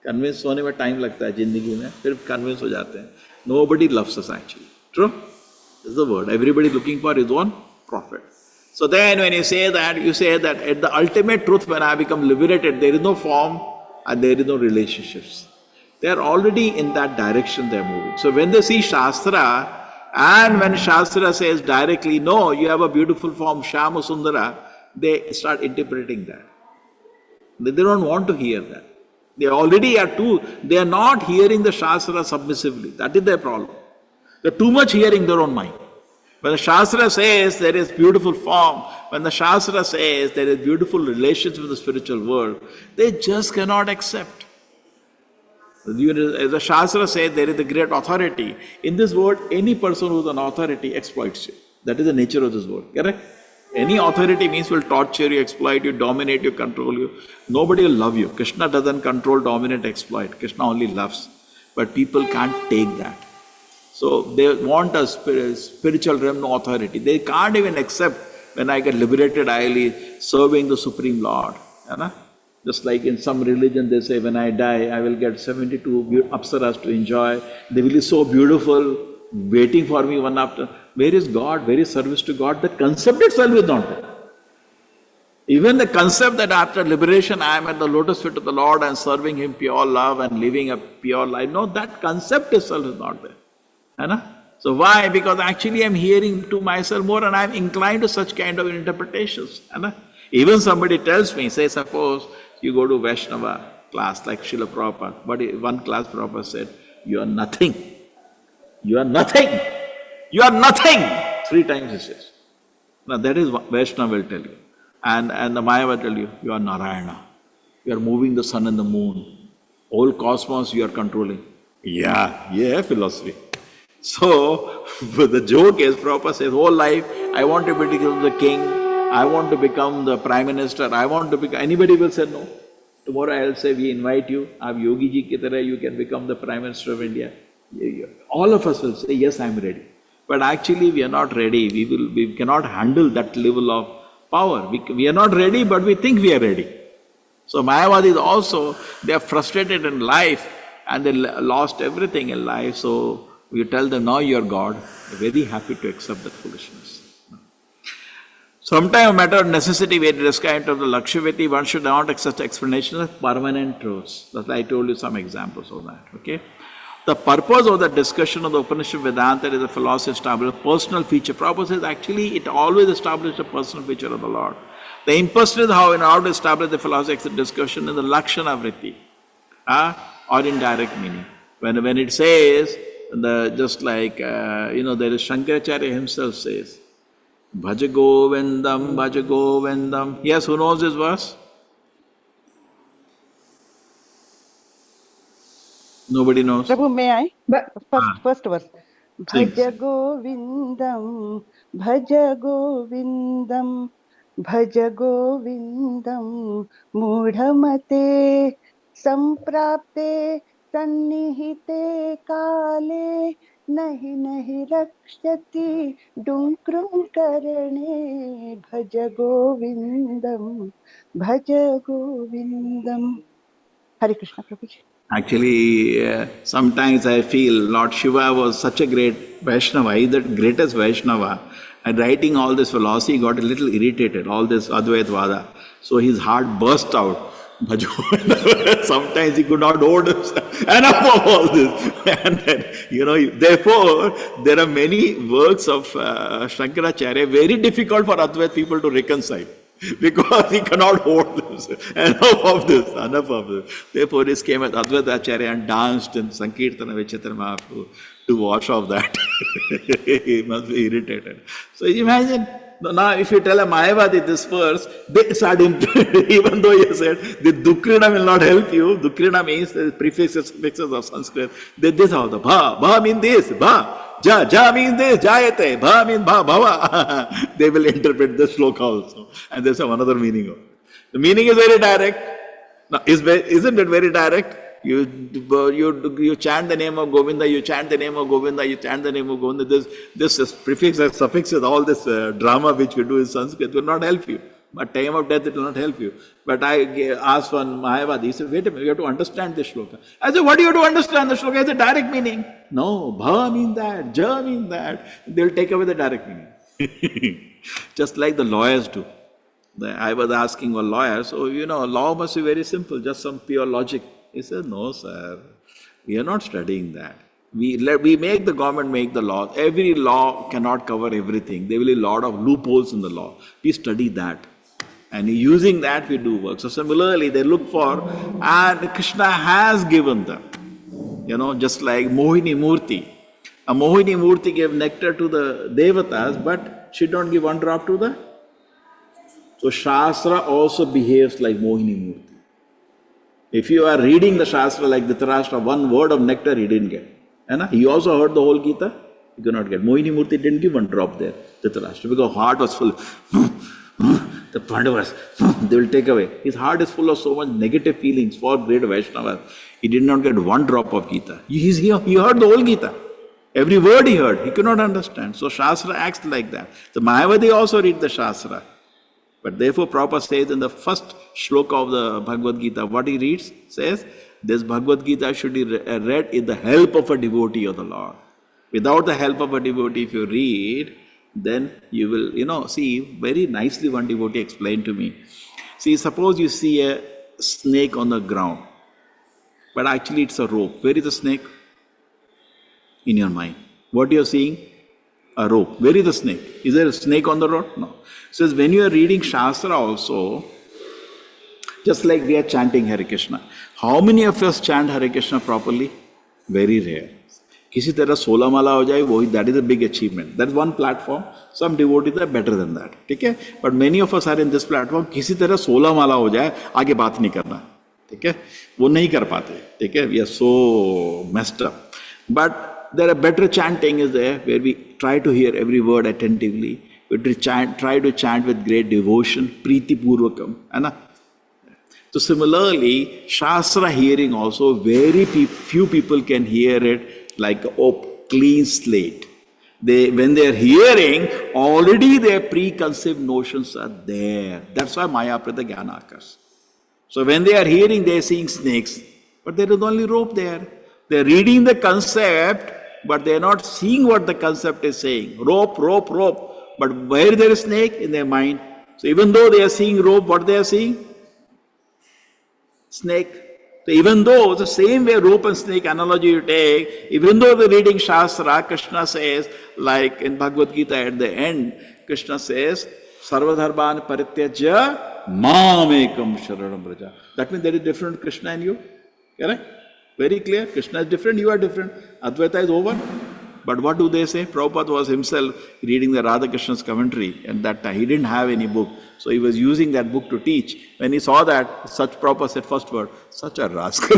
Convince होने में time लगता है जिंदगी में, फिर convince हो जाते हैं. Nobody loves us actually. True? This is the word. Everybody looking for his own profit. So then when you say that at the ultimate truth, when I become liberated, there is no form and there is no relationships. They are already in that direction they are moving. So when they see Shastra, And when Shastra says directly, no, you have a beautiful form, Shama Sundara, they start interpreting that. They don't want to hear that. They already are they are not hearing the Shastra submissively. That is their problem. They're too much hearing their own mind. When the Shastra says there is beautiful form, when the Shastra says there is beautiful relations with the spiritual world, they just cannot accept. As the Shastra says, there is a great authority. In this world, any person who is an authority exploits you. That is the nature of this world, correct? Any authority means will torture you, exploit you, dominate you, control you. Nobody will love you. Krishna doesn't control, dominate, exploit. Krishna only loves. But people can't take that. So they want a spiritual realm, no authority. They can't even accept when I get liberated, I'll be serving the Supreme Lord. You know? Just like in some religion, they say, when I die, I will get 72 apsaras to enjoy. They will be so beautiful, waiting for me one after. Where is God? Where is service to God? The concept itself is not there. Even the concept that after liberation, I am at the lotus feet of the Lord and serving Him pure love and living a pure life. No, that concept itself is not there. You know? So why? Because actually I am hearing to myself more and I am inclined to such kind of interpretations. You know? Even somebody tells me, say suppose you go to Vaishnava class like Srila Prabhupada, but one class Prabhupada said, you are nothing. You are nothing. You are nothing. 3 times he says. Now that is what Vaishnava will tell you. And the Maya will tell you, you are Narayana. You are moving the sun and the moon. Whole cosmos you are controlling. Yeah, philosophy. So, the joke is, Prabhupada says, whole life, I want to become the king, I want to become the prime minister, I want to become, anybody will say no. Tomorrow I will say, we invite you, Aap Yogi ji ki tarah, you can become the prime minister of India. All of us will say, yes, I am ready. But actually we are not ready, we cannot handle that level of power. We are not ready, but we think we are ready. So Mayavadis also, they are frustrated in life and they lost everything in life. So you tell them, now you are God, they are very happy to accept that foolishness. Sometimes a matter of necessity, where it is kind of the Lakshvati, one should not accept explanations of permanent truths. That I told you some examples of that, okay? The purpose of the discussion of the Upanishad Vedanta is a philosophy established a personal feature. Prabhupada says actually it always established a personal feature of the Lord. The impersonal is how in order to establish the philosophy discussion is the Lakshana Vritti, or indirect meaning. When it says, just like, there is Shankaracharya himself says, Bhaja Govindam, Bhaja Govindam. Yes, who knows this verse? Nobody knows. Prabhu, may I? But First verse. Sing. Bhaja Govindam, Bhaja Govindam, Bhaja Govindam, Mudhamate, Samprapte, Sannihite Kale, Nahi Nahi Rakshati, Dunkrum Karane, Bhaja Govindam, Bhaja Govindam. Hare Krishna, Prabhuji. Actually, sometimes I feel Lord Shiva was such a great Vaishnava, he is the greatest Vaishnava. And writing all this philosophy, he got a little irritated, all this Advaitvada. So his heart burst out. Sometimes he could not hold himself. Enough of all this. And then, therefore, there are many works of Shankaracharya very difficult for Advait people to reconcile. Because he cannot hold this. Enough of this. Therefore, he came at Advaita Acharya and danced in Sankirtana Vichitra Mahaprabhu to wash off that. He must be irritated. So imagine, now if you tell a Mayavadi this verse, they start even though you said, the Dukrina will not help you. Dukrina means the prefixes, suffixes of Sanskrit. This how the Bha means this, Bha. Ja means this, Jayate, Bha means Bhava. They will interpret this shloka also. And there's another meaning of it. The meaning is very direct. Now, isn't it very direct? You chant the name of Govinda, you chant the name of Govinda, you chant the name of Govinda. This is prefixes, suffixes, all this drama which we do in Sanskrit will not help you. But time of death, it will not help you. But I asked one Mayavadi, he said, wait a minute, you have to understand this shloka. I said, what do you have to understand the shloka? It's a direct meaning. No, Bha means that, Ja means that. They will take away the direct meaning. Just like the lawyers do. I was asking a lawyer, so law must be very simple, just some pure logic. He said, no sir, we are not studying that. We make the government make the law. Every law cannot cover everything. There will be a lot of loopholes in the law. We study that. And using that we do work. So similarly, they look for, and Krishna has given them. Just like Mohini Murti. A Mohini Murti gave nectar to the Devatas, but she don't give one drop to the. So Shastra also behaves like Mohini Murti. If you are reading the Shastra like Dhritarashtra, one word of nectar he didn't get. He also heard the whole Gita, he could not get. Mohini Murti didn't give one drop there, Dhritarashtra, because heart was full. The Pandavas, they will take away. His heart is full of so much negative feelings for great Vaishnavas. He did not get one drop of Gita. He heard the whole Gita. Every word he heard, he could not understand. So Shastra acts like that. The Mayavadi also read the Shastra. But therefore Prabhupada says in the first shloka of the Bhagavad Gita, what he reads, says, this Bhagavad Gita should be read with the help of a devotee of the Lord. Without the help of a devotee, if you read, then you will, see, very nicely one devotee explained to me. See, suppose you see a snake on the ground, but actually it's a rope. Where is the snake? In your mind. What you are seeing? A rope. Where is the snake? Is there a snake on the road? No. So when you are reading Shastra also, just like we are chanting Hare Krishna. How many of us chant Hare Krishna properly? Very rare. किसी तरह 16 माला हो जाए वही, that is a big achievement. That's one platform. Some devotees are better than that. ठीक है? But many of us are in this platform. किसी तरह 16 माला हो जाए, आगे बात नहीं करना. ठीक है? वो नहीं कर पाते. ठीक है? We are so messed up. But there are better chanting is there where we try to hear every word attentively. We try to chant with great devotion, Preeti Purvakam. So similarly, Shastra hearing also, very few people can hear it like a clean slate. When they are hearing, already their preconceived notions are there. That's why Maya Prita Jnana occurs. So when they are hearing, they are seeing snakes, but there is only rope there. They are reading the concept, but they are not seeing what the concept is saying. Rope, rope, rope. But where there is snake? In their mind. So even though they are seeing rope, what they are seeing? Snake. So even though the same way rope and snake analogy you take, even though they're reading Shastra, Krishna says, like in Bhagavad Gita at the end, Krishna says, Sarvadharman Parityajya Mamekam Sharanam Braja. That means there is different Krishna in you. Correct? Very clear. Krishna is different, you are different. Advaita is over. But what do they say? Prabhupada was himself reading the Radha Krishna's commentary at that time. He didn't have any book. So he was using that book to teach. When he saw that, Prabhupada said first word, such a rascal.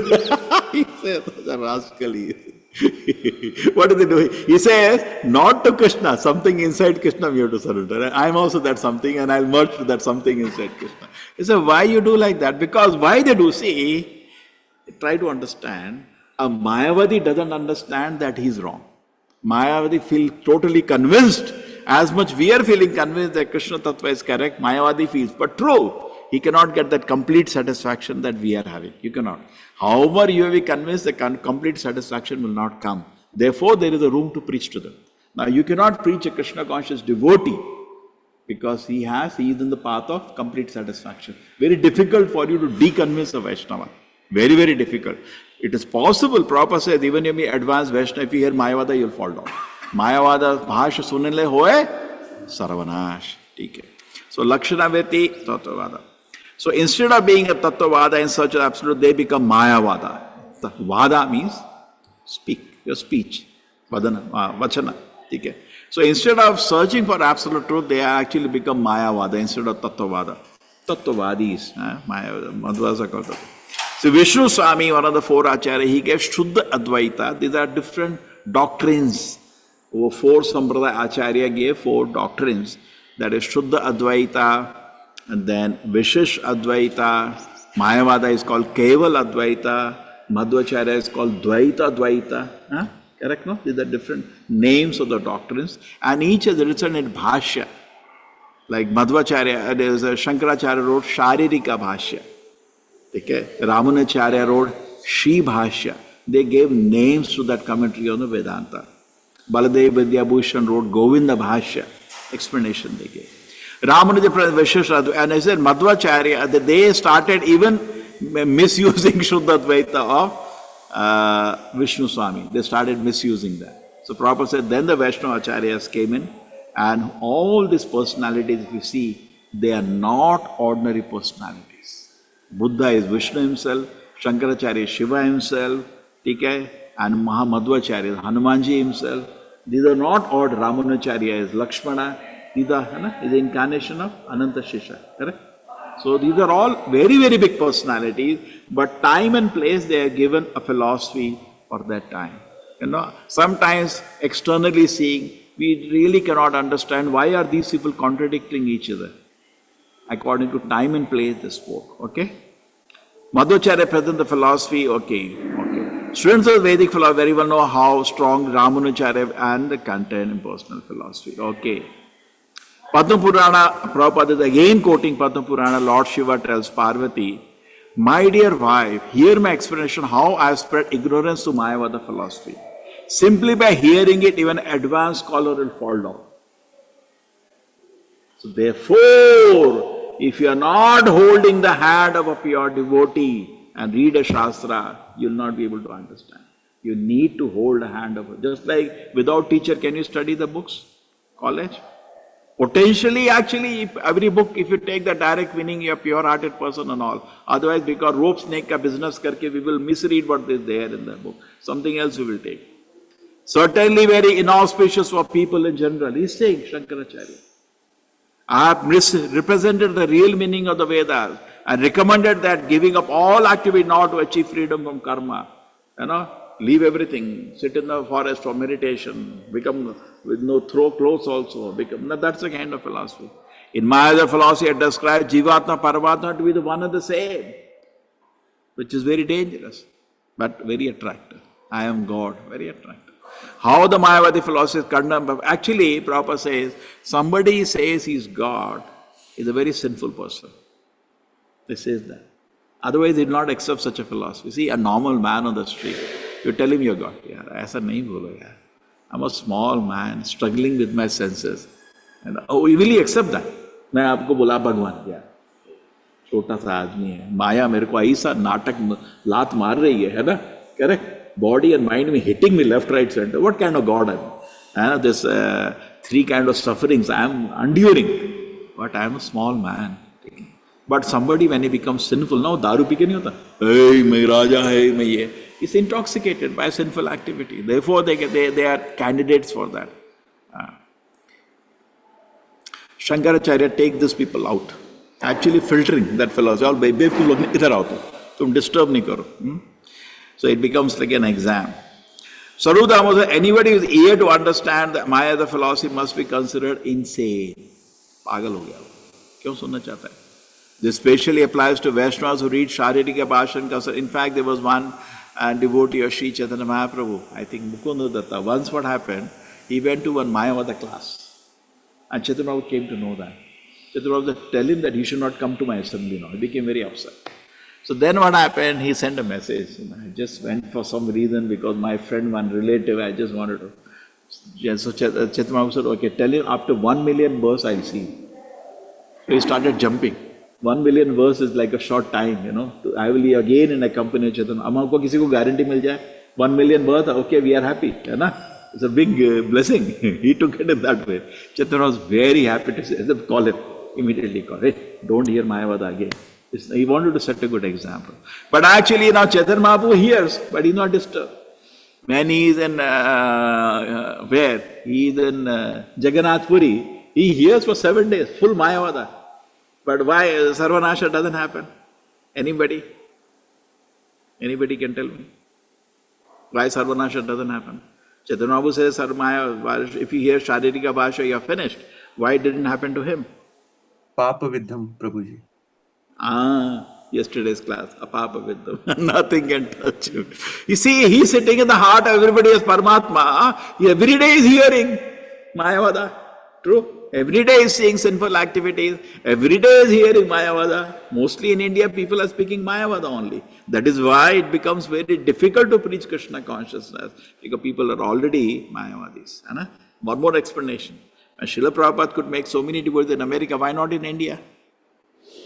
He said, such a rascal he is. What is he doing? He says, not to Krishna, something inside Krishna we have to surrender. I am also that something and I'll merge to that something inside Krishna. He said, why you do like that? Because why they do? See, try to understand. A Mayavadi doesn't understand that he is wrong. Mayavadi feels totally convinced. As much we are feeling convinced that Krishna Tattva is correct, Mayavadi feels. But true, he cannot get that complete satisfaction that we are having. You cannot. However, you will be convinced that complete satisfaction will not come. Therefore, there is a room to preach to them. Now, you cannot preach a Krishna conscious devotee because he is in the path of complete satisfaction. Very difficult for you to deconvince a Vaishnava. Very, very difficult. It is possible, Prabhupada says, even if you advanced Vaishnava, if you hear Mayavada, you will fall down. Mayavada bhasha sunile hoye, sarvanash. Okay. So, Lakshana Veti, Tattvavada. So, instead of being a Tattvavada in search of absolute, they become Mayavada. Vada means speak, your speech. Vadana, Vachana. Okay. So, instead of searching for absolute truth, they actually become Mayavada instead of Tattvavada. Tattvavadis, Madhvasa called that. So Vishnu Swami, one of the four Acharya, he gave Shuddha Advaita. These are different doctrines. Four Sampradaya Acharya gave four doctrines. That is Shuddha Advaita, and then Vishesh Advaita. Mayavada is called Keval Advaita. Madhvacharya is called Dvaita Advaita. Correct, no? These are different names of the doctrines. And each is written in Bhashya. Like Madhvacharya, there is a Shankaracharya wrote Sharirika Bhashya. Okay. Ramanacharya wrote Shri Bhashya. They gave names to that commentary on the Vedanta. Baladev Vidyabhushan wrote Govinda Bhashya. Explanation they gave. Ramanuja Visheshradva, and I said Madhvacharya, they started even misusing Shuddha Advaita of Vishnu Swami. They started misusing that. So Prabhupada said, then the Vaishnava Acharyas came in, and all these personalities, if you see, they are not ordinary personalities. Buddha is Vishnu himself, Shankaracharya is Shiva himself, okay? And Mahamadhvacharya is Hanumanji himself. These are not odd. Ramanacharya is Lakshmana. These are is the incarnation of Ananta Shisha. Correct? So these are all very, very big personalities, but time and place they are given a philosophy for that time. Sometimes externally seeing, we really cannot understand why are these people contradicting each other. According to time and place they spoke. Okay? Madhvacharya present the philosophy. Okay. Students of Vedic philosophy very well know how strong Ramanacharya and the content in personal philosophy. Okay. Padma Purana, Prabhupada is again quoting Padma Purana. Lord Shiva tells Parvati, my dear wife, hear my explanation how I have spread ignorance to Mayavada philosophy. Simply by hearing it, even advanced scholar will fall down. So therefore, if you are not holding the hand of a pure devotee and read a Shastra, you will not be able to understand. You need to hold the hand of it. Just like without teacher, can you study the books? College? Potentially, actually, every book, if you take the direct meaning, you're a pure-hearted person and all. Otherwise, because rope snake ka business karke, we will misread what is there in the book. Something else we will take. Certainly very inauspicious for people in general. He's saying, Shankaracharya, I have represented the real meaning of the Vedas and recommended that giving up all activity now to achieve freedom from karma. Leave everything, sit in the forest for meditation, become with no throw clothes also, that's the kind of philosophy. In Mayavada philosophy, it describes Jivatma, Paramatma to be the one and the same, which is very dangerous, but very attractive. I am God, very attractive. How the Mayavadi philosophy is condemned? Actually, Prabhupada says, somebody says he's God is a very sinful person. They says that. Otherwise, they will not accept such a philosophy. See, a normal man on the street, you tell him you're God. Yaar, aisa nahi bolo yaar. I'm a small man struggling with my senses. And will he accept that? मैं आपको बोला भगवान यार, छोटा सा आदमी है, माया मेरे को ऐसा नाटक लात मार रही है ना? Correct? Body and mind me hitting me left, right, center. What kind of God am I? This three kind of sufferings I am enduring, but I am a small man. But somebody, when he becomes sinful, now daru pee ke nahi hota. Hey, मैं राजा है, मैं ये. He's intoxicated by sinful activity. Therefore, they are candidates for that. Shankaracharya take these people out, actually filtering that philosophy. All बेवकूफ लोग इधर आओ तुम disturb नहीं करो. So it becomes like an exam. Sarudama said, anybody who is eager to understand the Maya, the philosophy, must be considered insane. पागल हो गया वो. क्यों सुनना चाहता है? This especially applies to Vaishnavas who read Sharirika Bhashan. In fact, there was one devotee of Sri Chaitanya Mahaprabhu, I think Mukunda Datta. Once what happened, he went to one Mayavada class. And Chaitanya Mahaprabhu came to know that. Chaitanya Mahaprabhu said, tell him that he should not come to my assembly now. He became very upset. So then what happened, he sent a message. I just went for some reason because my friend, one relative, I just wanted to. So Chaitanya Mahaprabhu said, okay, tell him after 1 million verse I'll see him. So he started jumping. 1 million verse is like a short time, I will be again in a company of Chaitanya. Am humko kisi ko guarantee mil jaye? 1 million verse, okay, we are happy. It's a big blessing. He took it in that way. Chaitanya was very happy to say, call it, immediately call it. Hey, don't hear Mayavada again. He wanted to set a good example. But actually now Chaitanya Mahaprabhu hears, but he's not disturbed. When he is in, where? He is in Jagannath Puri, he hears for 7 days, full Mayavada. But why Sarvanasha doesn't happen? Anybody? Anybody can tell me? Why Sarvanasha doesn't happen? Chaitanya Mahaprabhu says, if you hear Sharirika Bhasha, you are finished. Why it didn't happen to him? Papa Vidham, Prabhuji. Yesterday's class, Apapa Vidham. Nothing can touch you. You see, he's sitting in the heart of everybody as Paramatma. He every day is hearing Mayavada. True? Every day is seeing sinful activities. Every day is hearing Mayavada. Mostly in India, people are speaking Mayavada only. That is why it becomes very difficult to preach Krishna consciousness, because people are already Mayavadis. One more explanation. When Srila Prabhupada could make so many devotees in America, why not in India?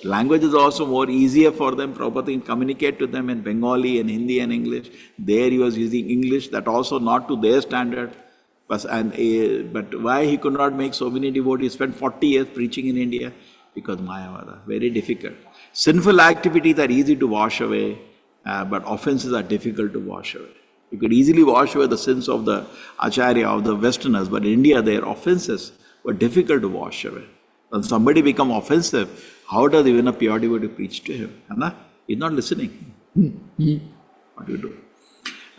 Language is also more easier for them. Prabhupada can communicate to them in Bengali and Hindi and English. There he was using English, that also not to their standard. But why he could not make so many devotees? Spent 40 years preaching in India? Because Mayavada, very difficult. Sinful activities are easy to wash away, but offenses are difficult to wash away. You could easily wash away the sins of the Acharya, of the Westerners, but in India their offenses were difficult to wash away. When somebody become offensive, how does even a pure devotee preach to him? He's not listening. What do you do?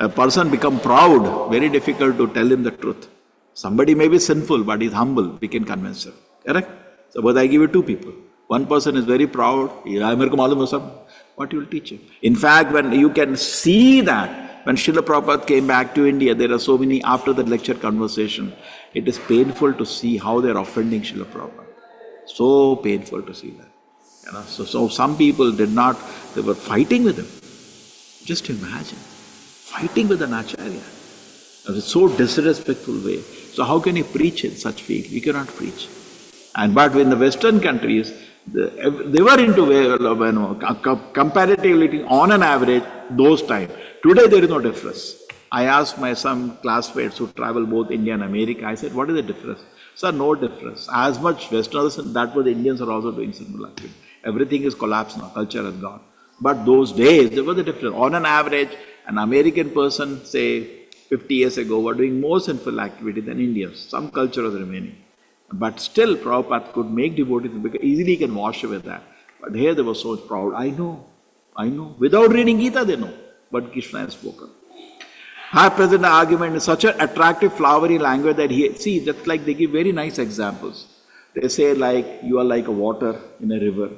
A person become proud, very difficult to tell him the truth. Somebody may be sinful, but he's humble, we can convince him. Correct? Suppose I give you two people. One person is very proud, what you will teach him? In fact, when you can see that, when Srila Prabhupada came back to India, there are so many, after the lecture conversation, it is painful to see how they are offending Srila Prabhupada. So painful to see that. So some people did not, they were fighting with him. Just imagine, fighting with an Acharya. In a so disrespectful way. So how can you preach in such field? We cannot preach. But in the Western countries, they were into comparatively, on an average, those times. Today there is no difference. I asked my some classmates who travel both India and America, I said, what is the difference? Sir, no difference. As much Westerners, that was the Indians are also doing similar activity. Everything is collapsed now, culture has gone. But those days, there was a difference. On an average, an American person, say 50 years ago, were doing more sinful activity than Indians. Some culture was remaining. But still, Prabhupada could make devotees, because easily he can wash away that. But here they were so proud. I know. Without reading Gita, they know what Krishna has spoken. I present an argument in such an attractive, flowery language that see, that's like they give very nice examples. They say like, you are like a water in a river,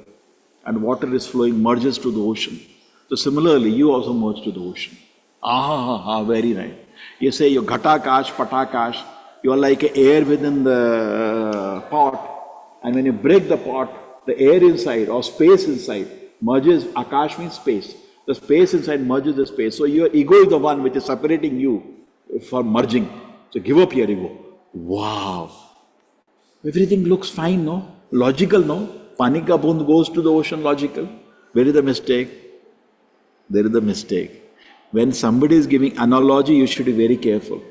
and water is flowing, merges to the ocean. So similarly, you also merge to the ocean. Very nice. You say you're Ghatakash, Patakash, you are like air within the pot, and when you break the pot, the air inside or space inside merges. Akash means space. The space inside merges the space. So your ego is the one which is separating you for merging. So give up your ego. Wow. Everything looks fine, no? Logical, no? Pani ka bund goes to the ocean, logical. Where is the mistake? There is the mistake. When somebody is giving analogy, you should be very careful.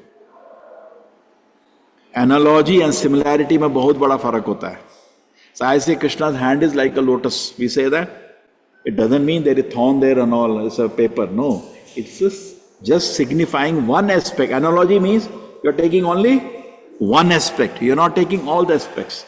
Analogy and similarity mein bahut bada farak hota hai. So I say Krishna's hand is like a lotus. We say that. It doesn't mean there is thorn there and all, it's a paper. No. It's just signifying one aspect. Analogy means you're taking only one aspect. You're not taking all the aspects.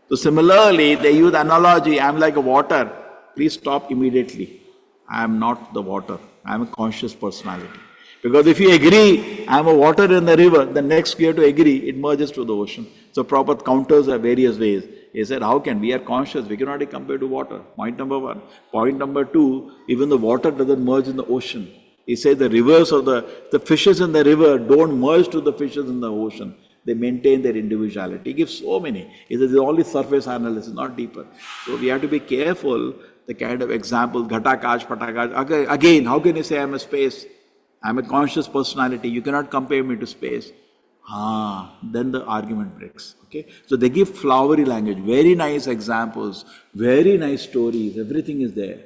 So similarly, they use analogy, I'm like a water. Please stop immediately. I am not the water. I am a conscious personality. Because if you agree, I am a water in the river, the next you have to agree, it merges to the ocean. So Prabhupada counters are various ways. He said, how can we are conscious? We cannot be compared to water. Point number one. Point number two, even the water doesn't merge in the ocean. He said the rivers or the fishes in the river don't merge to the fishes in the ocean. They maintain their individuality. He gives so many. He says it's only surface analysis, not deeper. So we have to be careful, the kind of example, Ghatakash, Patakash. Again, how can you say I'm a space? I'm a conscious personality. You cannot compare me to space. Then the argument breaks. Okay? So they give flowery language, very nice examples, very nice stories, everything is there.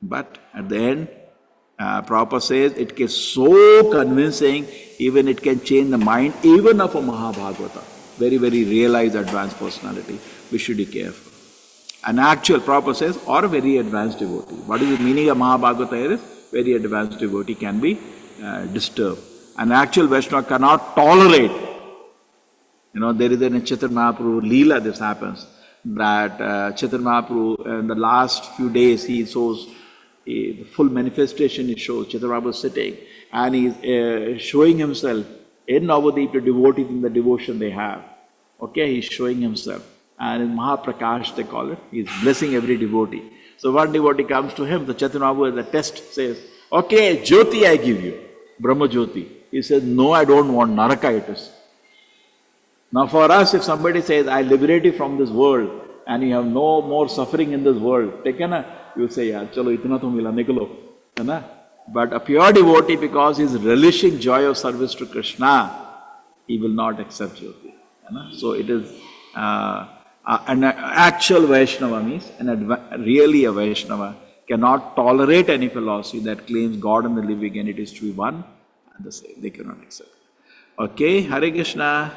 But at the end, Prabhupada says it is so convincing, even it can change the mind even of a Mahabhagavata. Very, very realized advanced personality. We should be careful. An actual, Prabhupada says, or a very advanced devotee. What is the meaning of Mahabhagavata here is, very advanced devotee can be disturbed. An actual Vaishnava cannot tolerate. There is in Chaitanya Mahaprabhu Leela, this happens, that Chaitanya Mahaprabhu in the last few days he shows the full manifestation. He shows Chaitanya Mahaprabhu sitting and he is showing himself in Navadip to devotees in the devotion they have. Okay, he is showing himself. And in Mahaprakash they call it, he is blessing every devotee. So one devotee comes to him, the Chaitanya Mahaprabhu, the test says, okay, Jyoti I give you, Brahma Jyoti. He says, no, I don't want, Naraka it is. Now for us, if somebody says, I liberate you from this world and you have no more suffering in this world, take na, you say, yeah, chalo itna to mila, nikalo. But a pure devotee, because he is relishing joy of service to Krishna, he will not accept Jyoti. So it is An actual Vaishnava means really a Vaishnava cannot tolerate any philosophy that claims God and the living entity to be one and the same. They cannot accept. Okay, Hare Krishna.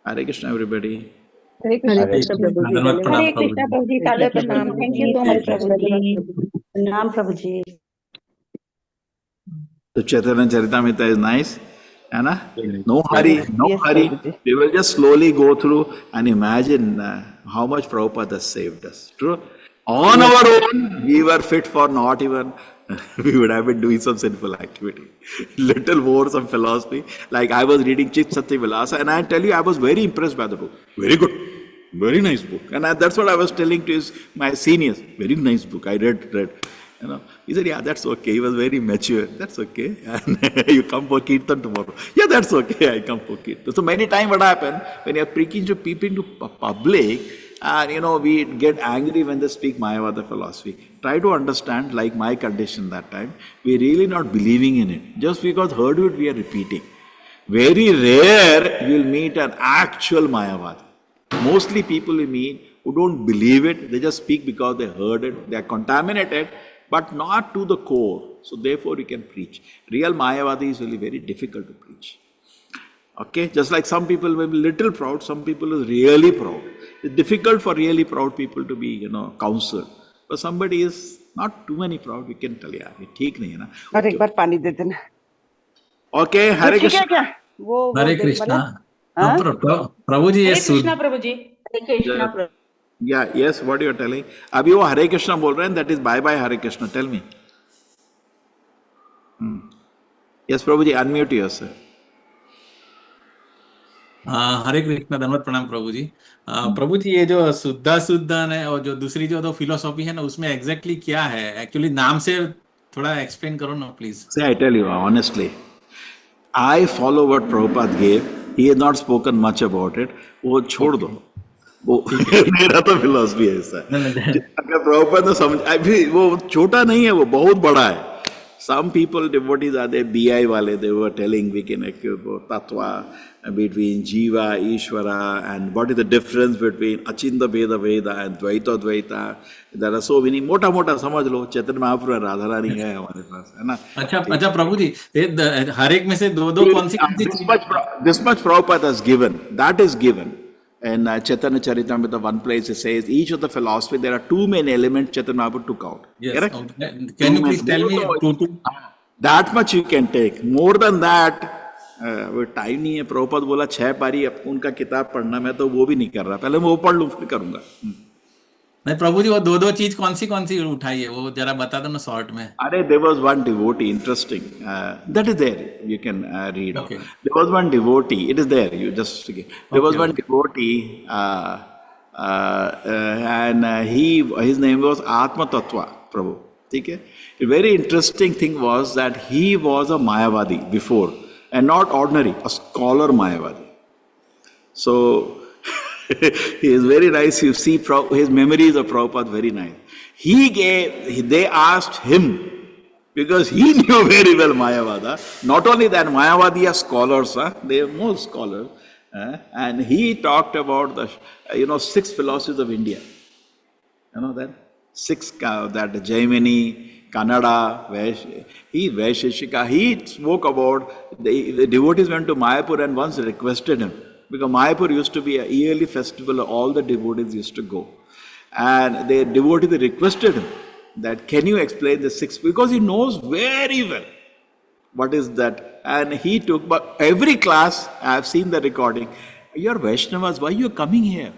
Hare Krishna, everybody. Hare Krishna Prabhuji. Dandavat pranam, Hare Krishna Prabhuji. Prabhuji. Sada Pranam. Thank you so much Prabhuji. Pranam Prabhuji. So Chaitanya Charitamrita is nice. Anna? No Very hurry, nice. no Yes, hurry. Prabhuji. We will just slowly go through and imagine how much Prabhupada has saved us. True? On our own, we were fit for not even, we would have been doing some sinful activity. Little more some philosophy. Like I was reading Chit Satya Vilasa, and I tell you, I was very impressed by the book. Very good. Very nice book. And that's what I was telling to my seniors. Very nice book. I read. You know, he said, yeah, that's okay. He was very mature. That's okay. And you come for Kirtan tomorrow. Yeah, that's okay. I come for Kirtan. So many times what happens, when you're preaching to people to public, and you know, we get angry when they speak Mayavada philosophy. Try to understand, like my condition that time, we're really not believing in it. Just because heard it, we are repeating. Very rare you'll meet an actual Mayavada. Mostly people we meet who don't believe it, they just speak because they heard it, they are contaminated, but not to the core. So therefore you can preach. Real Mayavadi is really very difficult to preach. Okay, just like some people may be little proud, some people is really proud. It's difficult for really proud people to be, you know, counseled. But somebody is not too many proud, we can tell, yeah, ठीक नहीं है ना. और एक बार पानी दे देना. Okay, Hare ठीक है Krishna. क्या? वो Hare दे- Krishna. हाँ? Prabhuji, Hare yes. Krishna Prabhuji. Hare Krishna Prabhuji. Yeah, yes, what you are telling? अभी वो Hare Krishna बोल रहे हैं, that is bye bye Hare Krishna. Tell me. Yes, Prabhuji, unmute yourself. हरे कृष्ण धन्यवाद प्रणाम प्रभु जी. प्रभु जी ये जो शुद्ध है और जो दूसरी जो दो फिलोसॉफी है ना उसमें एग्जैक्टली क्या है एक्चुअली नाम से थोड़ा एक्सप्लेन करो ना please. See, I tell you honestly, I follow what Prabhupada gave. He has not spoken much about it. वो छोड़ दो. वो मेरा तो फिलोसफी है ऐसा. अगर प्रभुपाद ने समझ, अभी वो छोटा नहीं है, वो बहुत बड़ा है. Some people, devotees are there, BI wale, they were telling we can tattva between Jiva, Ishvara, and what is the difference between Achinda Veda Veda and Dvaita Dvaita. There are so many, mota समझ लो, चैतन्य महाप्रभु और राधा रानी है हमारे पास, है ना? अच्छा प्रभु जी, हर एक में से दो कौन सी This much Prabhupada has given, that is given. In Chaitanya Charitamrita, one place it says, each of the philosophy, there are two main elements Chaitanya Mahaprabhu took out. Yes. Correct? Okay. Can you please tell me two? That much you can take. More than that, वो time नहीं है. प्रभुपाद बोला 6 पारी उनका किताब पढ़ना, मैं तो वो भी नहीं कर रहा. पहले मैं वो पढ़ लूँ फिर करूँगा. नहीं प्रभु जी, वो दो चीज कौन सी उठाई है वो जरा बता दो ना शॉर्ट में. अरे there was one devotee, interesting. That is there. You can read. Okay. There was one devotee. It is there. You just there was one devotee, and his name was Atma Tattva Prabhu. Okay? A very interesting thing was that he was a Mayavadi before, and not ordinary, a scholar Mayavadi. So he is very nice. You see his memories of Prabhupada, very nice. They asked him, because he knew very well Mayavada. Not only that, Mayavadi are scholars, they are more scholars. And he talked about the 6 philosophies of India. You know that? 6, that Jaimini, Kannada, Vaisheshika. He spoke about, the devotees went to Mayapur and once requested him. Because Mayapur used to be a yearly festival, all the devotees used to go. And the devotees requested him that, can you explain the 6? Because he knows very well what is that. And he took, but every class, I have seen the recording, you're Vaishnavas, why are you coming here?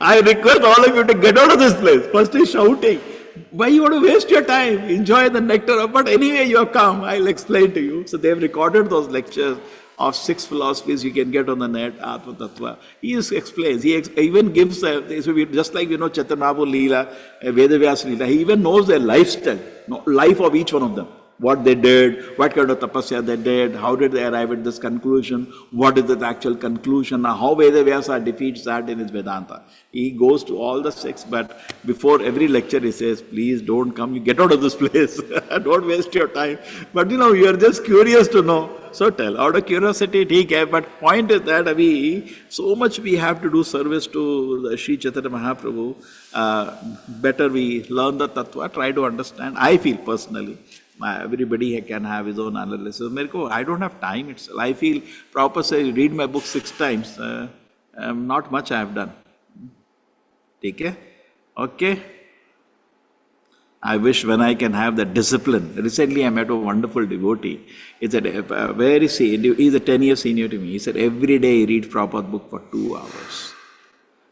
I request all of you to get out of this place. First he's shouting, why you want to waste your time? Enjoy the nectar. But anyway, you have come, I'll explain to you. So they've recorded those lectures of 6 philosophies you can get on the net, Atma Tattva. He explains, he even gives, just like Chaitanya Mahaprabhu Leela, Vedavyas Leela, he even knows their lifestyle, life of each one of them. What they did, what kind of tapasya they did, how did they arrive at this conclusion, what is the actual conclusion, how Vedavyasa defeats that in his Vedanta. He goes to all the 6, but before every lecture he says, please don't come, you get out of this place, don't waste your time. But you are just curious to know So tell, out of curiosity, ठीक है, but point is that अभी so much we have to do service to the Sri Chaitanya Mahaprabhu. Better we learn the tattva, try to understand. I feel personally, everybody can have his own analysis. मेरे को, I don't have time itself. I feel Prabhupada says, read my book 6 times. Not much I have done. ठीक है? Okay. I wish when I can have that discipline. Recently I met a wonderful devotee. He's he's a 10 years senior to me. He said every day he reads Prabhupada book for 2 hours.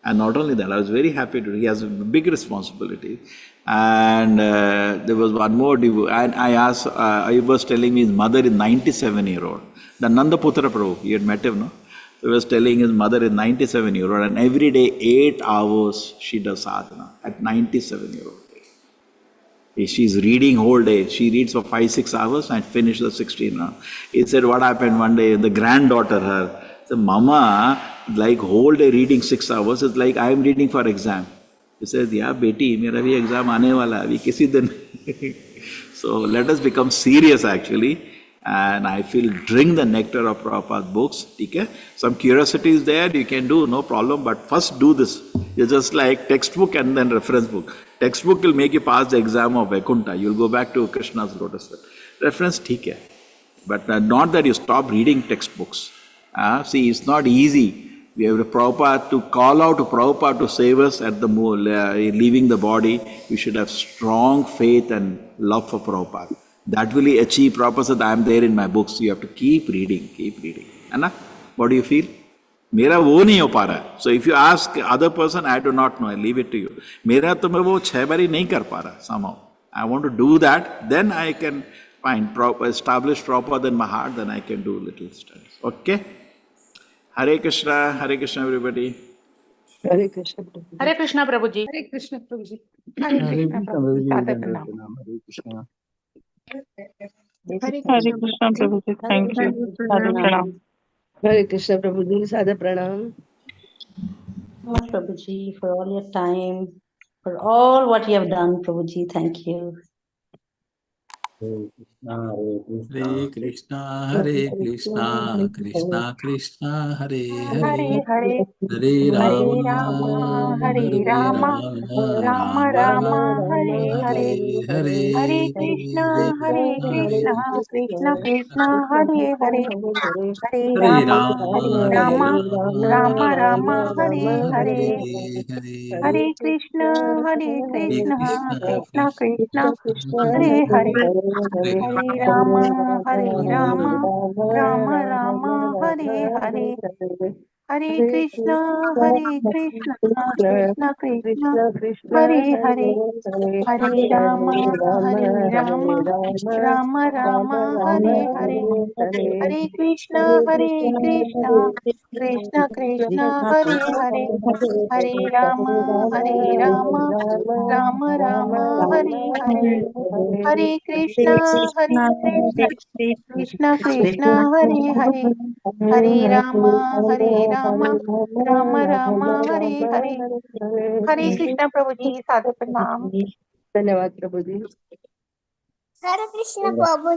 And not only that, I was very happy to, he has a big responsibility. And there was one more devotee, and I asked, he was telling me his mother is 97-year-old. The Nandaputra Prabhu, he had met him, no? He was telling his mother is 97-year-old, and every day 8 hours she does sadhana at 97-year-old. She's reading whole day. She reads for 5-6 hours and finishes the 16 hours. He said, what happened one day? The granddaughter, her, said, Mama, like whole day reading 6 hours is like I am reading for exam. He says, yeah, beti, mera bhi exam aane wala hai, abhi kisi din. So let us become serious actually. And I feel drink the nectar of Prabhupada books. Okay? Some curiosity is there, you can do, no problem. But first do this. It's just like textbook and then reference book. Textbook will make you pass the exam of Vaikuntha. You'll go back to Krishna's lotus feet. Reference, theek hai. But not that you stop reading textbooks. See, it's not easy. We have Prabhupada to call out to Prabhupada to save us at the leaving the body. We should have strong faith and love for Prabhupada. That will achieve. Prabhupada said, I am there in my books. You have to keep reading, keep reading. Anna, what do you feel? मेरा वो नहीं हो पा रहा है. So if you ask other person, I do not know. I leave it to you. मेरा तो मैं वो 6 बारी नहीं कर पा रहा somehow. I want to do that. Then I can find establish Prabhupada in my heart. Then I can do little studies. Okay. Hare Krishna, everybody. Hare Krishna. Hare Krishna Prabhuji. Hare Krishna Prabhuji. Hare Krishna. Radha Pranam. Hare Krishna Prabhuji. Thank you. Radha Pranam. Hare Krishna Prabhuji, Sada Pranam. Much Prabhuji for all your time, for all what you have done, Prabhuji. Thank you. Hare Krishna, Krishna Krishna, Hare Hare Hare, Hare Hare Rama, Hare Rama, Rama Rama, Hare Hare. Hare Krishna, Krishna Krishna, Hare Hare. Hare Hare Rama, Rama, Rama Rama, Hare Hare Hare. Hare. Hare Krishna, Hare Krishna Krishna, Krishna, Hare Hare. Hare Hare Rama, Rama, Rama Rama, Hare Hare. Hare Krishna, Krishna Krishna, Hare Hare. Hare Rama, Rama Rama, Hare Hare. Hare Krishna, Krishna Krishna, Hare Hare. Hare Rama, Rama Rama, Hare Hare. Hare Krishna, Krishna Krishna, Hare Hare. Hare Rama, Rama Rama, Hare Hare. Hare Krishna Prabhuji, Sadhu Pranam. धन्यवाद प्रभु जी. Hare Krishna Prabhu.